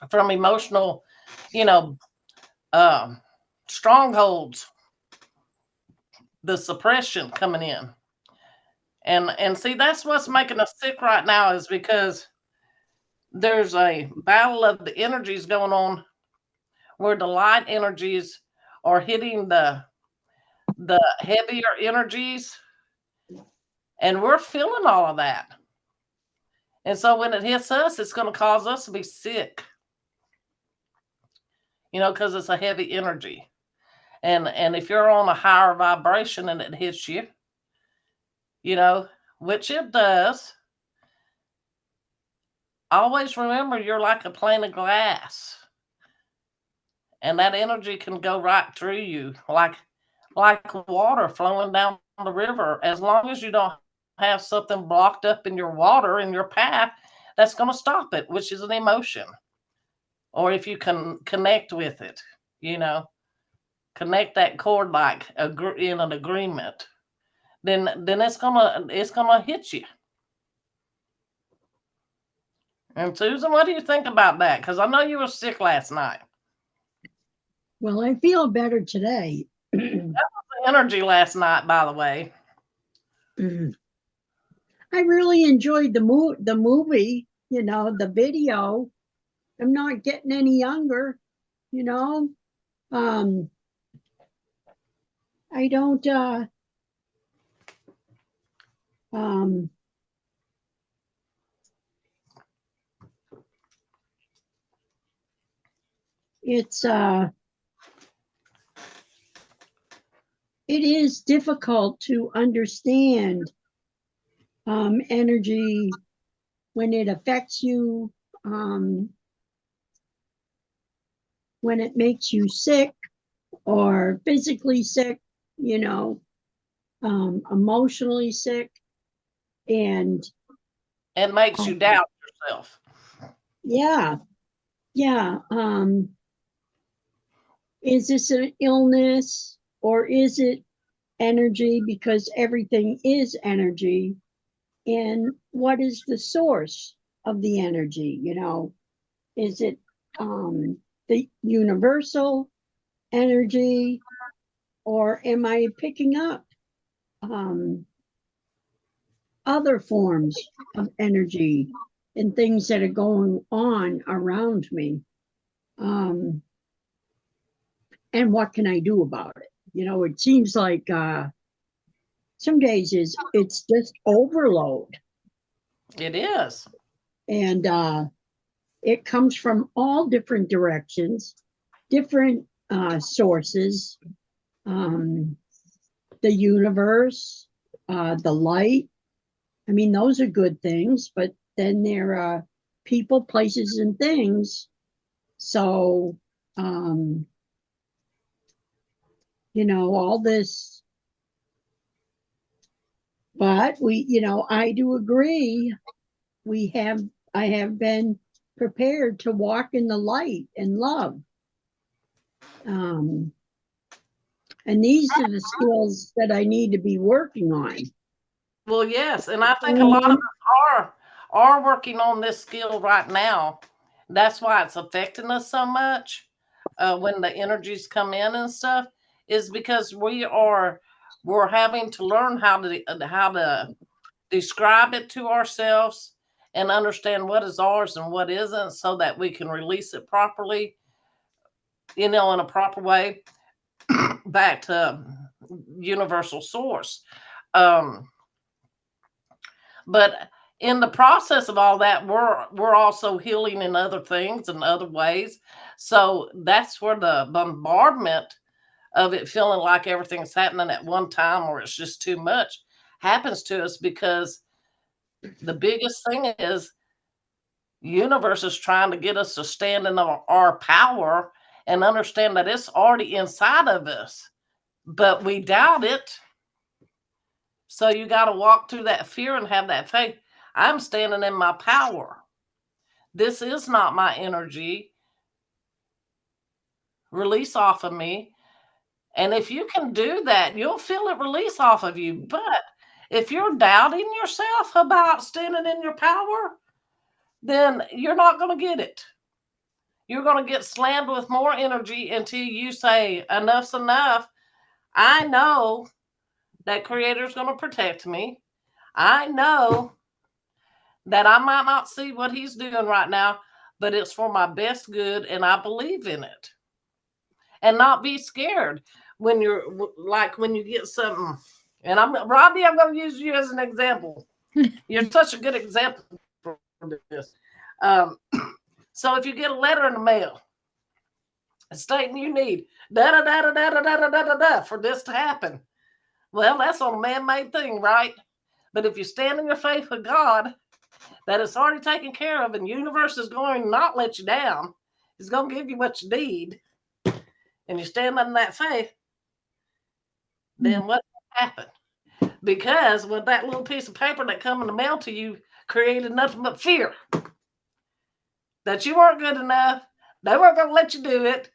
from emotional, you know, strongholds, the suppression coming in. And see, that's what's making us sick right now, is because there's a battle of the energies going on where the light energies are hitting the heavier energies, and we're feeling all of that. And so when it hits us, it's going to cause us to be sick, you know, because it's a heavy energy. And if you're on a higher vibration and it hits you, you know, which it does, always remember you're like a pane of glass. And that energy can go right through you like water flowing down the river. As long as you don't have something blocked up in your water, in your path, that's going to stop it, which is an emotion. Or if you can connect with it, you know, connect that cord like in an agreement, then it's gonna hit you. And Susan, what do you think about that? Because I know you were sick last night. Well, I feel better today. That was the energy last night, by the way. I really enjoyed the movie, you know, the video. I'm not getting any younger, you know. I don't um it's it is difficult to understand energy when it affects you, when it makes you sick or physically sick, you know, emotionally sick, and makes you doubt yourself. yeah, yeah. Is this an illness or is it energy? Because everything is energy. And what is the source of the energy? You know, is it the universal energy, or am I picking up other forms of energy and things that are going on around me? And what can I do about it? You know, it seems like some days it's just overload, It is. and it comes from all different directions, different sources, the universe, the light. I mean, those are good things, but then there are people, places, and things. So, you know, all this. But you know, I do agree. I have been prepared to walk in the light and love. And these are the skills that I need to be working on. Well, yes, and I think a lot of us are working on this skill right now. That's why it's affecting us so much when the energies come in and stuff. Is because we're having to learn how to describe it to ourselves and understand what is ours and what isn't, so that we can release it properly, you know, in a proper way back to universal source. Um, But in the process of all that, we're also healing in other things and other ways. So that's where the bombardment of it feeling like everything's happening at one time or it's just too much happens to us, because the biggest thing is universe is trying to get us to stand in our power and understand that it's already inside of us, but we doubt it. So you got to walk through that fear and have that faith. I'm standing in my power. This is not my energy. Release off of me. And if you can do that, you'll feel it release off of you. But if you're doubting yourself about standing in your power, then you're not going to get it. You're going to get slammed with more energy until you say, enough's enough. I know that Creator's going to protect me. I know that I might not see what he's doing right now, but it's for my best good, and I believe in it. And not be scared when you're like when you get something. And Robbie, I'm going to use you as an example. You're such a good example for this. So if you get a letter in the mail stating you need da da da da da da da da da for this to happen, well, that's a man-made thing, right? But if you stand in your faith with God, that it's already taken care of, and the universe is going to not let you down. It's going to give you what you need, and you stand in that faith, then what happened? Because with that little piece of paper that come in the mail to you created nothing but fear that you weren't good enough, they weren't going to let you do it.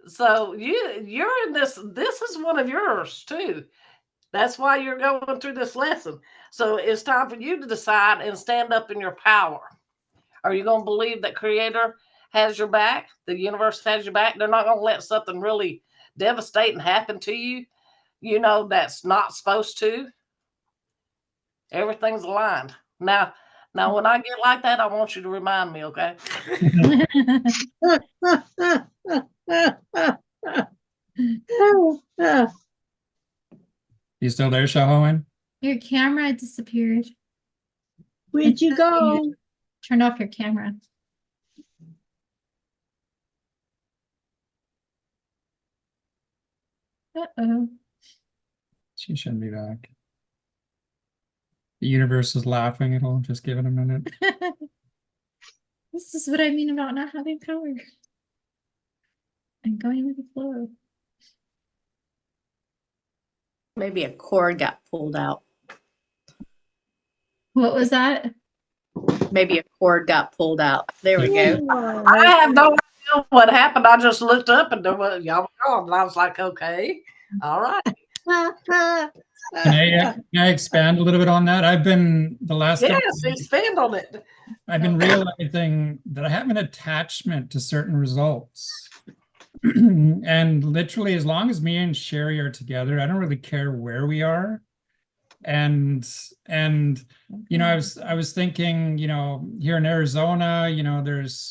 So you're in this is one of yours too. That's why you're going through this lesson. So it's time for you to decide and stand up in your power. Are you going to believe that Creator has your back? The universe has your back. They're not going to let something really devastating happen to you, you know, that's not supposed to. Everything's aligned. Now, when I get like that, I want you to remind me, okay? You still there, Shahawan? Your camera disappeared. Where'd you go? Turn off your camera. Uh-oh. She shouldn't be back. The universe is laughing. It'll just give it a minute. This is what I mean about not having power. I'm going with the flow. Maybe a cord got pulled out. What was that? Maybe a cord got pulled out. There we go. I have no idea what happened. I just looked up and there was y'all were gone, and I was like, okay, all right. Can I expand a little bit on that? I've been the last couple Yes, of weeks, expand on it. I've been realizing that I have an attachment to certain results. And literally, as long as me and Sherry are together, I don't really care where we are. And you know, I was thinking, you know, here in Arizona, you know,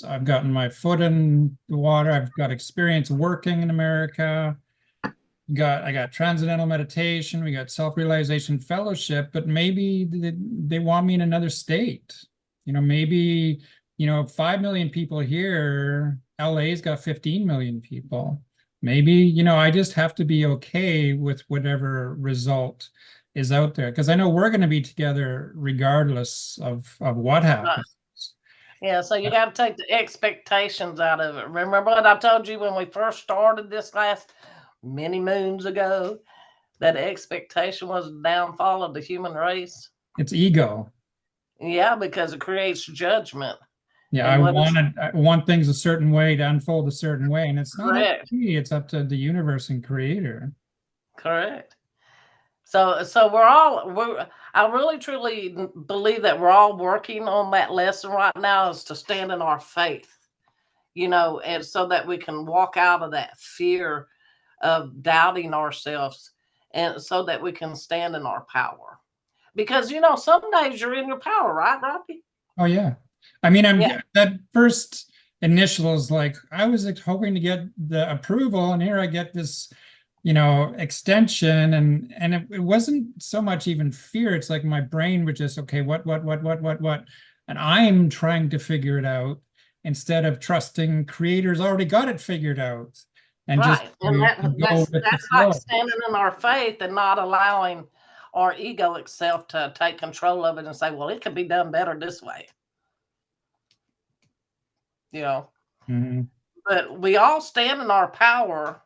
I've gotten my foot in the water. I've got experience working in America. I got transcendental meditation. We got self-realization fellowship, but maybe they want me in another state. You know, maybe, you know, 5 million people here, LA's got 15 million people. Maybe, you know, I just have to be okay with whatever result is out there, because I know we're going to be together regardless of what happens. Yeah, so you got to take the expectations out of it. Remember what I told you when we first started this last many moons ago, that expectation was the downfall of the human race? It's ego. Yeah, because it creates judgment. Yeah, And I want things a certain way to unfold a certain way, and it's not up Correct. to me, it's up to the universe and creator. Correct. So I really truly believe that we're all working on that lesson right now, is to stand in our faith, you know, and so that we can walk out of that fear of doubting ourselves, and so that we can stand in our power. Because, you know, some days you're in your power, right, Robbie? Oh yeah. I mean, that first initial is like, I was hoping to get the approval, and here I get this, you know, extension, and it wasn't so much even fear. It's like my brain would just, okay, what, and I'm trying to figure it out instead of trusting creator's already got it figured out. And right. just And that's flow. like standing in our faith and not allowing our egoic self to take control of it and say, well, it could be done better this way. You know, but we all stand in our power,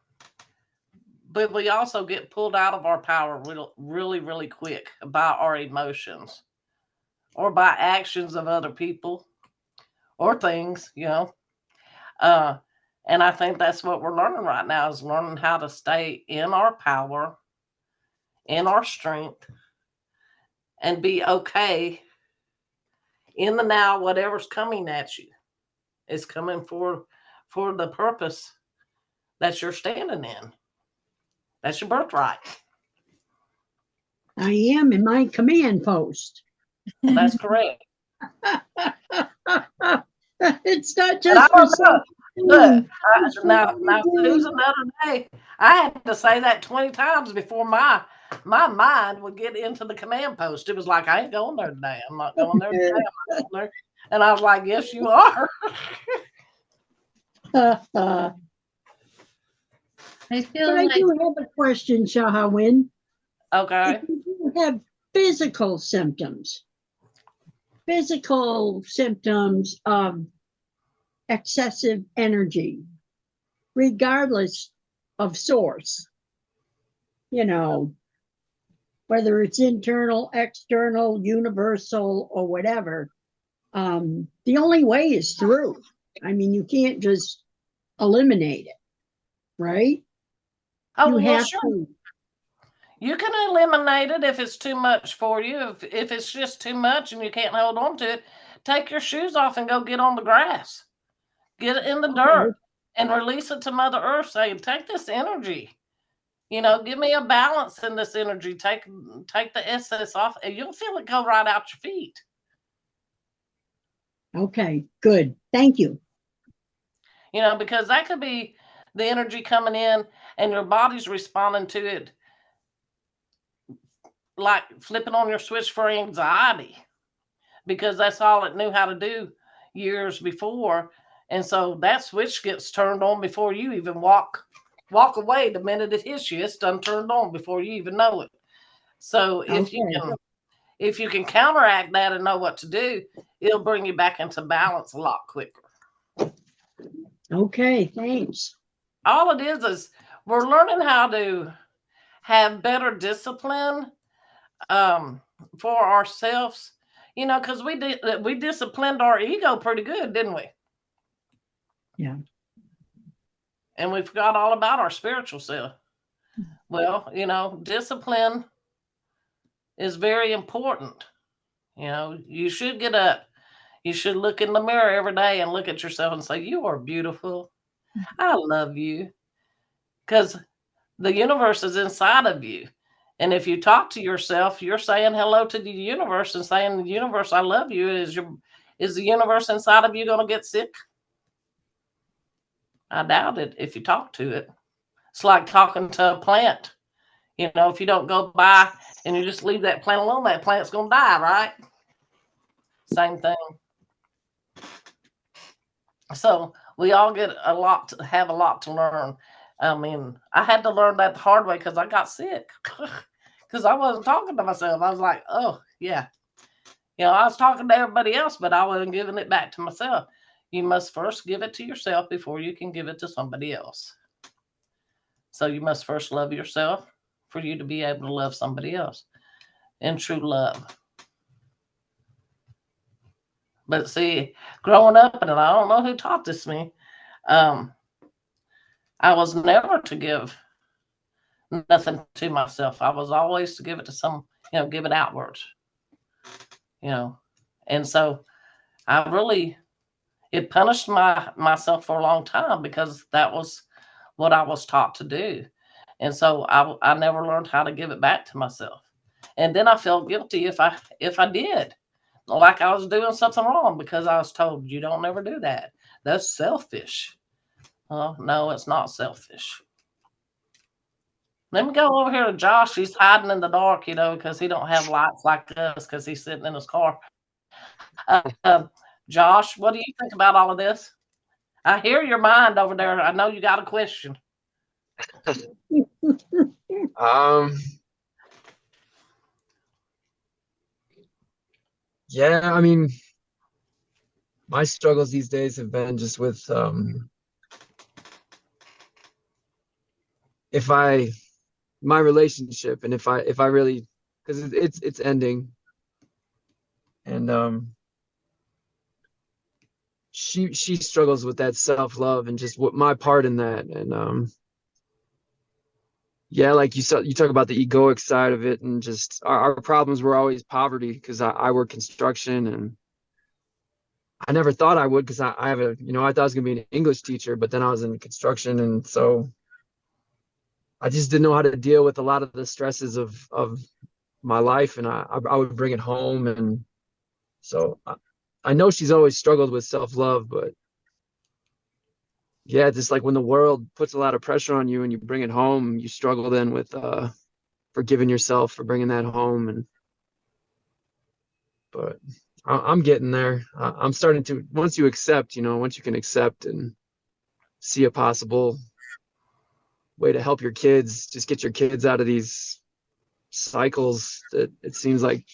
but we also get pulled out of our power really, really quick by our emotions or by actions of other people or things, you know. And I think that's what we're learning right now, is learning how to stay in our power, in our strength, and be okay in the now. Whatever's coming at you is coming for the purpose that you're standing in. That's your birthright. I am in my command post. That's correct. It's not And just I for don't know. Look, now everything. Susan, the other day, I had to say that 20 times before my mind would get into the command post. It was like, I ain't going there today. I'm not going there today. I'm not going there. And I was like, yes, you are. I feel But I like do have a question, Shahawin. Okay. If you have physical symptoms of excessive energy, regardless of source, you know, whether it's internal, external, universal, or whatever, the only way is through. I mean, you can't just eliminate it, right? Oh, You well, have sure. to. You can eliminate it if it's too much for you. If it's just too much and you can't hold on to it, take your shoes off and go get on the grass. Get it in the dirt and release it to Mother Earth, saying, take this energy. give me a balance in this energy. Take the excess off, and you'll feel it go right out your feet. Okay, good. Thank you. Because that could be the energy coming in and your body's responding to it like flipping on your switch for anxiety, because that's all it knew how to do years before. And so that switch gets turned on before you even walk away. The minute it hits you, it's done turned on before you even know it. So if you can counteract that and know what to do, it'll bring you back into balance a lot quicker. Okay, thanks. All it is we're learning how to have better discipline for ourselves, because we disciplined our ego pretty good, didn't we? Yeah. And we forgot all about our spiritual self. Well, discipline is very important. You should get up. You should look in the mirror every day and look at yourself and say, you are beautiful. I love you. Because the universe is inside of you. And if you talk to yourself, you're saying hello to the universe and saying, the universe, I love you. Is the universe inside of you going to get sick? I doubt it if you talk to it. It's like talking to a plant. If you don't go by and you just leave that plant alone, that plant's going to die, right? Same thing. So we all have a lot to learn. I mean, I had to learn that the hard way because I got sick. Because I wasn't talking to myself. I was like, oh, yeah. I was talking to everybody else, but I wasn't giving it back to myself. You must first give it to yourself before you can give it to somebody else. So you must first love yourself for you to be able to love somebody else in true love. But see, growing up, and I don't know who taught this to me, I was never to give nothing to myself. I was always to give it to give it outwards. And so it punished myself for a long time because that was what I was taught to do. And so I never learned how to give it back to myself. And then I felt guilty if I did, like I was doing something wrong because I was told, you don't never do that. That's selfish. Well, no, it's not selfish. Let me go over here to Josh. He's hiding in the dark, because he don't have lights like us because he's sitting in his car. Josh, what do you think about all of this? I hear your mind over there. I know you got a question. Yeah, I mean, my struggles these days have been just with my relationship, and if I really, because it's ending, and she struggles with that self-love and just what my part in that, and yeah, like you talk about the egoic side of it, and just our problems were always poverty because I work construction, and I never thought I would because I have I thought I was gonna be an English teacher, but then I was in construction, and so I just didn't know how to deal with a lot of the stresses of my life, and I would bring it home, and so I know she's always struggled with self-love, but yeah, just like when the world puts a lot of pressure on you and you bring it home, you struggle then with forgiving yourself for bringing that home, but I'm getting there. I'm starting to, once you can accept and see a possible way to help your kids, just get your kids out of these cycles that it seems like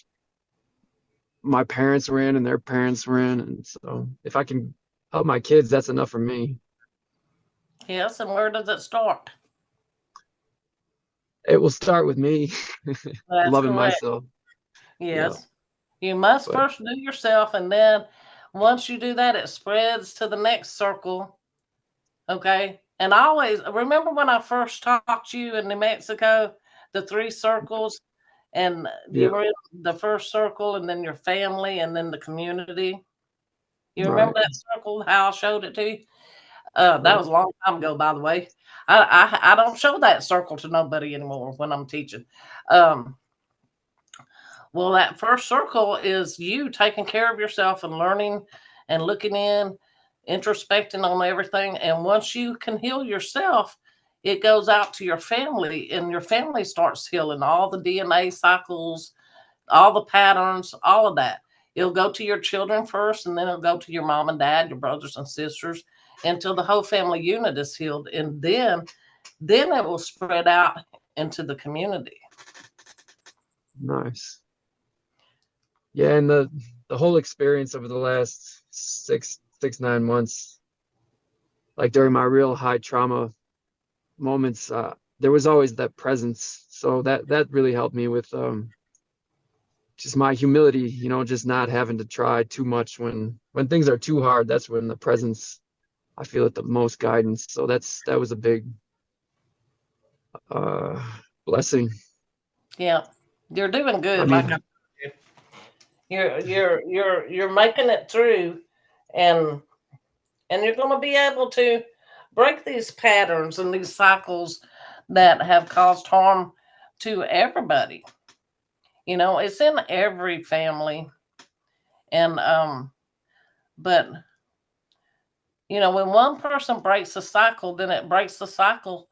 my parents were in and their parents were in. And so if I can help my kids, that's enough for me. Yes, and where does it start? It will start with me loving myself. Yes. Yeah. You must first do yourself, and then once you do that, it spreads to the next circle. Okay. And I always remember when I first taught you in New Mexico, the 3 circles, and you were in the first circle, and then your family, and then the community. You remember that circle, how I showed it to you? That was a long time ago, by the way. I don't show that circle to nobody anymore when I'm teaching. Well, that first circle is you taking care of yourself and learning and looking in, introspecting on everything. And once you can heal yourself, it goes out to your family, and your family starts healing all the DNA cycles, all the patterns, all of that. It'll go to your children first, and then it'll go to your mom and dad, your brothers and sisters, until the whole family unit is healed. And then it will spread out into the community. Nice. Yeah, and the whole experience over the last 9 months, like during my real high trauma moments, there was always that presence. So that really helped me with just my humility, you know, just not having to try too much when things are too hard. That's when the presence, I feel it the most guidance. So that was a big blessing. Yeah, you're doing good. I Like mean, you're making it through, and you're going to be able to break these patterns and these cycles that have caused harm to everybody. You know, it's in every family. And but you know, when one person breaks the cycle, then it breaks the cycle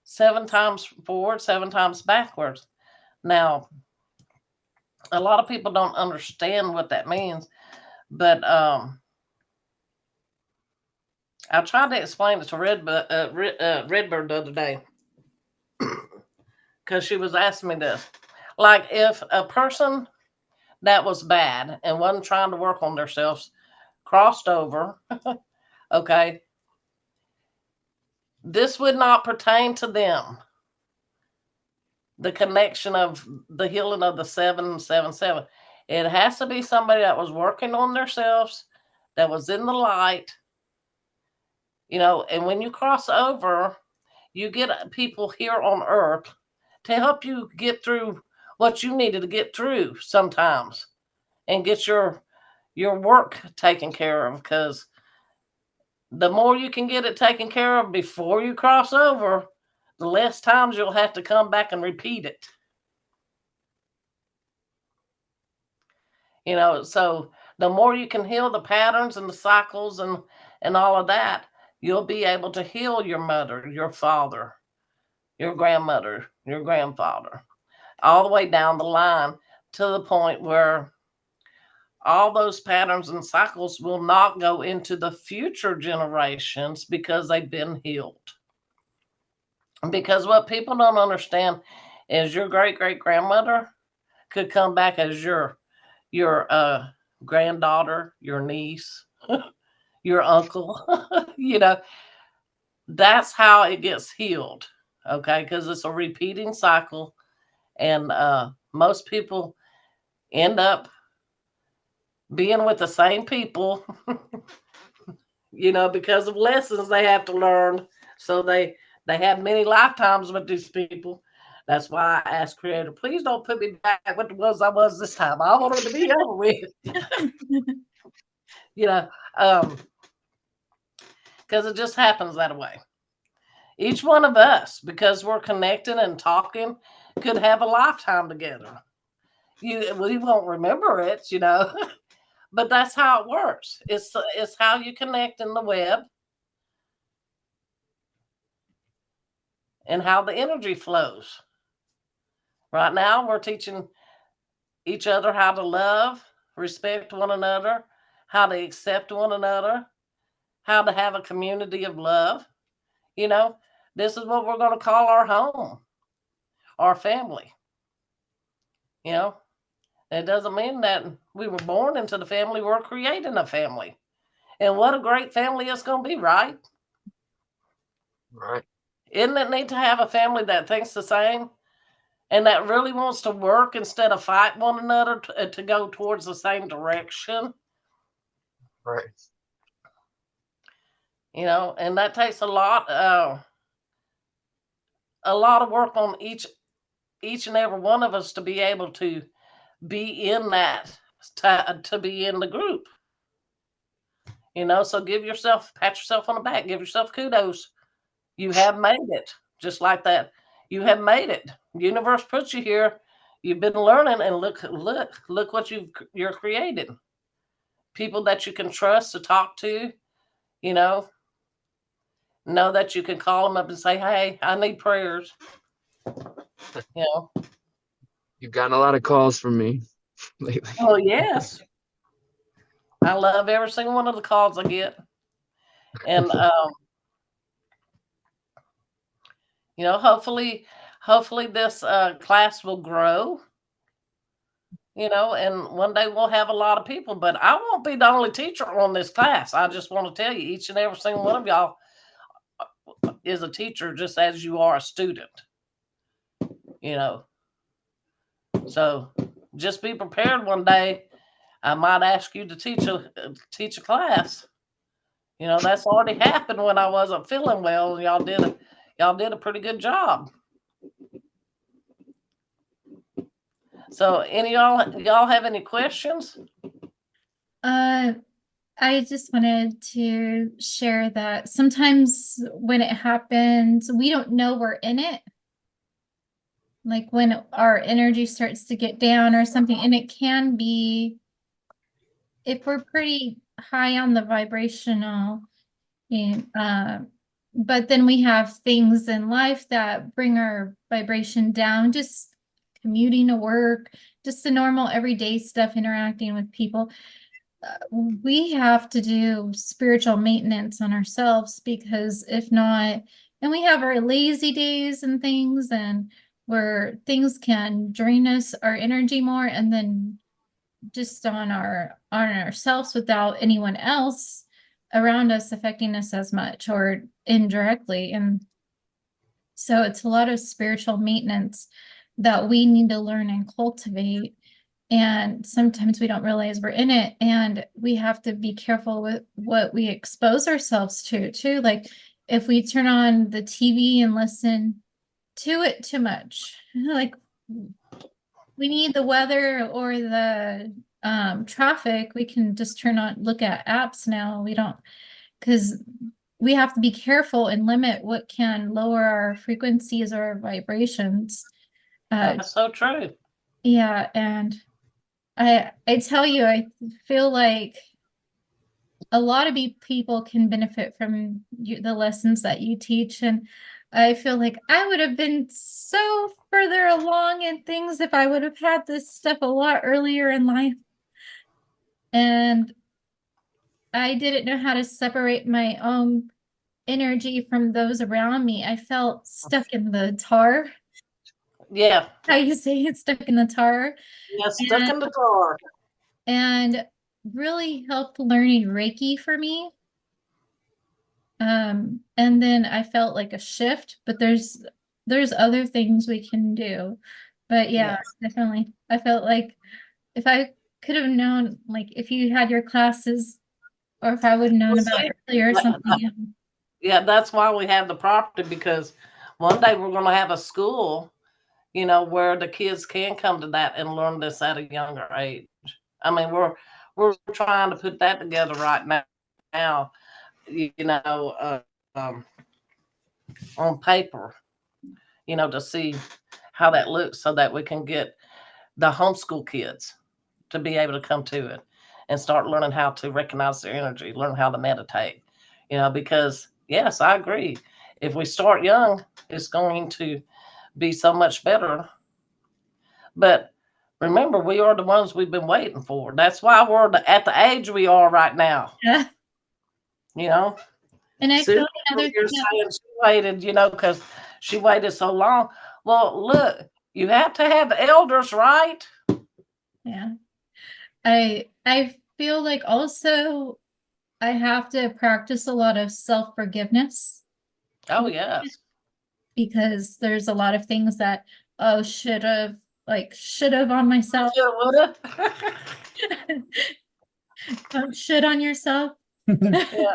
7 times forward, 7 times backwards. Now, a lot of people don't understand what that means, but I tried to explain it to Redbird the other day, because she was asking me this. Like, if a person that was bad and wasn't trying to work on themselves crossed over, okay, this would not pertain to them. The connection of the healing of the 777. It has to be somebody that was working on themselves, that was in the light, you know. And when you cross over, you get people here on earth to help you get through what you needed to get through sometimes, and get your work taken care of, because the more you can get it taken care of before you cross over, the less times you'll have to come back and repeat it. You know, so the more you can heal the patterns and the cycles and all of that, you'll be able to heal your mother, your father, your grandmother, your grandfather, all the way down the line, to the point where all those patterns and cycles will not go into the future generations, because they've been healed. Because what people don't understand is your great-great-grandmother could come back as your granddaughter, your niece, your uncle. You know, that's how it gets healed, okay? Because it's a repeating cycle, and most people end up being with the same people, you know, because of lessons they have to learn. So they have many lifetimes with these people. That's why I asked Creator, please don't put me back what it was I was this time. I want it to be over with. You know, because it just happens that way. Each one of us, because we're connecting and talking, could have a lifetime together. We won't remember it, you know, but that's how it works. It's how you connect in the web, and how the energy flows. Right now, we're teaching each other how to love, respect one another, how to accept one another, how to have a community of love. You know, this is what we're going to call our home, our family. You know, it doesn't mean that we were born into the family. We're creating a family. And what a great family it's going to be, right? right. Isn't it neat to have a family that thinks the same, and that really wants to work instead of fight one another to go towards the same direction? Right. You know, and that takes a lot of work on each and every one of us to be able to be in that, to be in the group. You know, so pat yourself on the back, give yourself kudos. You have made it. Just like that. You have made it. The universe puts you here. You've been learning, and look what you're created. People that you can trust to talk to, you know that you can call them up and say, "Hey, I need prayers." You know. You've gotten a lot of calls from me lately. Oh yes, I love every single one of the calls I get, and hopefully this class will grow. And one day we'll have a lot of people, but I won't be the only teacher on this class. I just want to tell you, each and every single one of y'all is a teacher, just as you are a student. So just be prepared. One day I might ask you to teach a class. That's already happened when I wasn't feeling well, and y'all did a pretty good job. So y'all have any questions? I just wanted to share that sometimes when it happens, we don't know we're in it. Like when our energy starts to get down or something, and it can be, if we're pretty high on the vibrational, but then we have things in life that bring our vibration down, just commuting to work, just the normal everyday stuff, interacting with people. We have to do spiritual maintenance on ourselves, because if not, and we have our lazy days and things, and where things can drain us, our energy more, and then just on ourselves without anyone else around us affecting us as much or indirectly. And so it's a lot of spiritual maintenance that we need to learn and cultivate. And sometimes we don't realize we're in it, and we have to be careful with what we expose ourselves to too. Like if we turn on the TV and listen to it too much, like we need the weather or the traffic, we can just look at apps now. We don't, because we have to be careful and limit what can lower our frequencies or our vibrations. That's so true. Yeah, and I tell you, I feel like a lot of people can benefit from the lessons that you teach, and I feel like I would have been so further along in things if I would have had this stuff a lot earlier in life. And I didn't know how to separate my own energy from those around me. I felt stuck in the tar. Yeah. How you say it, stuck in the tar. Yeah, stuck in the tar. And really helped learning Reiki for me. And then I felt like a shift, but there's other things we can do. But yeah, definitely. I felt like if I could have known, like if you had your classes, or if I would have known about it earlier or something. Yeah, that's why we have the property, because one day we're going to have a school, where the kids can come to that and learn this at a younger age. I mean, we're trying to put that together right now, on paper, to see how that looks, so that we can get the homeschool kids to be able to come to it and start learning how to recognize their energy, learn how to meditate, because yes, I agree. If we start young, it's going to be so much better. But remember, we are the ones we've been waiting for. That's why we're at the age we are right now. Yeah. And I feel another you're saying she waited, because she waited so long. Well, look, you have to have elders, right? Yeah. I feel like also I have to practice a lot of self-forgiveness. Oh, yes. Because there's a lot of things that, should have on myself. Don't shit on yourself. Yeah.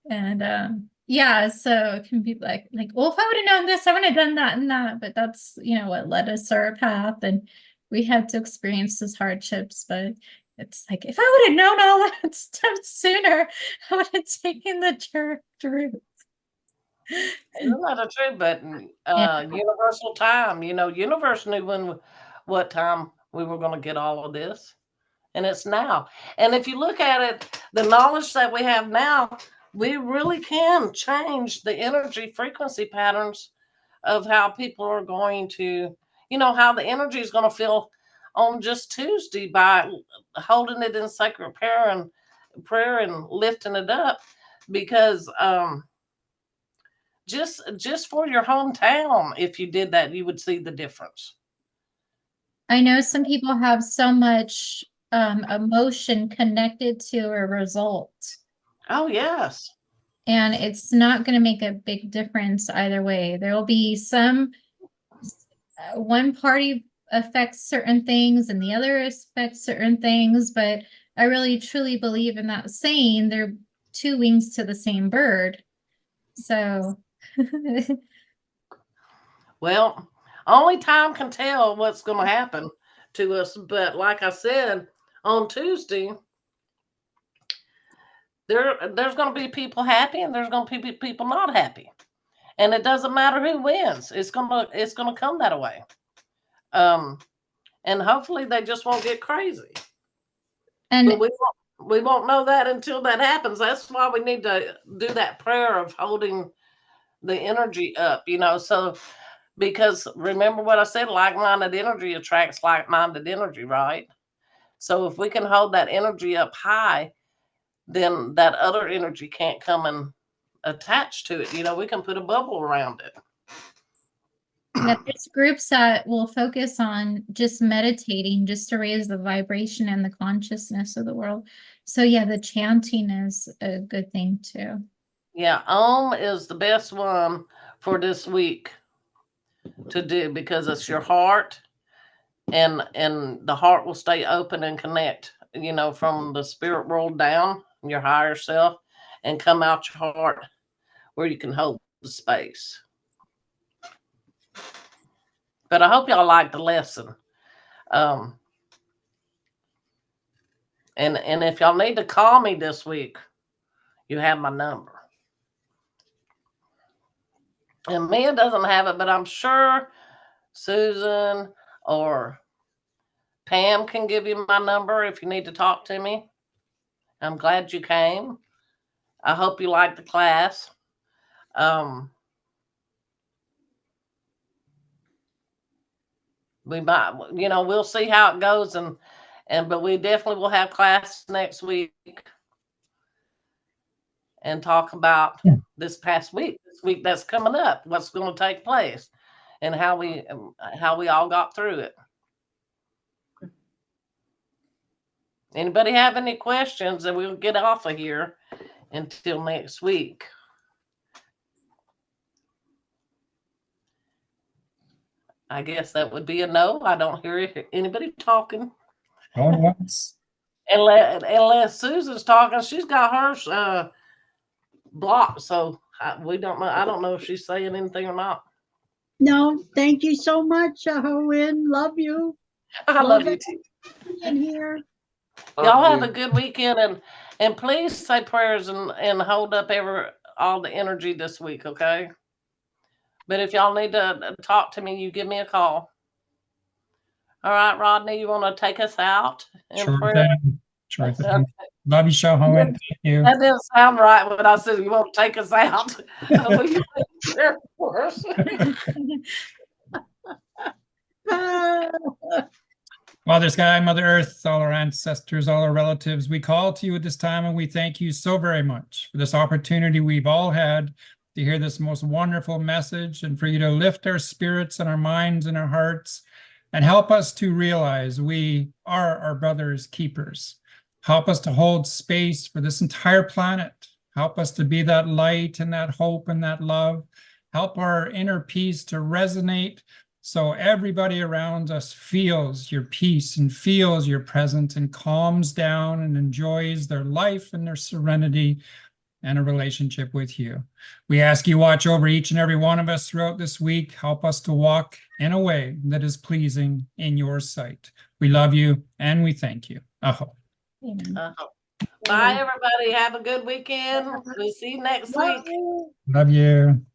And yeah, so it can be like, well, if I would have known this, I would have done that and that. But that's, what led us to our path, and we had to experience those hardships. But it's like, if I would have known all that stuff sooner, I would have taken the route. Isn't that true? But universal time, universe knew what time we were going to get all of this, and it's now. And if you look at it, the knowledge that we have now, we really can change the energy frequency patterns of how people are going to, how the energy is going to feel on just Tuesday by holding it in sacred prayer and lifting it up, because just for your hometown, if you did that, you would see the difference. I know some people have so much emotion connected to a result. Oh, yes. And it's not going to make a big difference either way. There will be one party affects certain things and the other affects certain things, but I really truly believe in that saying, they're two wings to the same bird. So well, only time can tell what's going to happen to us. But like I said, on Tuesday, there's going to be people happy and there's going to be people not happy. And it doesn't matter who wins. It's going to come that way. And hopefully they just won't get crazy. And but we won't know that until that happens. That's why we need to do that prayer of holding the energy up, so, because remember what I said, like-minded energy attracts like-minded energy, right? So if we can hold that energy up high, then that other energy can't come and attach to it. We can put a bubble around it. there's groups that will focus on just meditating, just to raise the vibration and the consciousness of the world. So yeah, the chanting is a good thing too. Yeah, Om is the best one for this week to do, because it's your heart, and the heart will stay open and connect, from the spirit world down, your higher self, and come out your heart where you can hold the space. But I hope y'all like the lesson. And if y'all need to call me this week, you have my number. And Mia doesn't have it, but I'm sure Susan or Pam can give you my number if you need to talk to me. I'm glad you came. I hope you liked the class. We might, we'll see how it goes, but we definitely will have class next week and talk about this past week, this week that's coming up, what's going to take place, and how we all got through it. Anybody have any questions? And we'll get off of here until next week. I guess that would be a no. I don't hear anybody talking. All at once. Unless Susan's talking, she's got hers blocked, so we don't know. I don't know if she's saying anything or not. No, thank you so much, Owen. Love you. I love you too. In here. Y'all have a good weekend, and please say prayers and hold up all the energy this week, okay? But if y'all need to talk to me, you give me a call. All right, Rodney, you want to take us out? Sure thing. Okay. Love you, Shohoin. Thank you. That didn't sound right when I said you want to take us out. Will you take care for us? Father Sky, Mother Earth, all our ancestors, all our relatives, we call to you at this time, and we thank you so very much for this opportunity we've all had to hear this most wonderful message, and for you to lift our spirits and our minds and our hearts and help us to realize we are our brother's keepers. Help us to hold space for this entire planet. Help us to be that light and that hope and that love. Help our inner peace to resonate so everybody around us feels your peace and feels your presence and calms down and enjoys their life and their serenity and a relationship with you. We ask you watch over each and every one of us throughout this week. Help us to walk in a way that is pleasing in your sight. We love you and we thank you. Aho. Bye, everybody. Have a good weekend. We'll see you next week. Love you.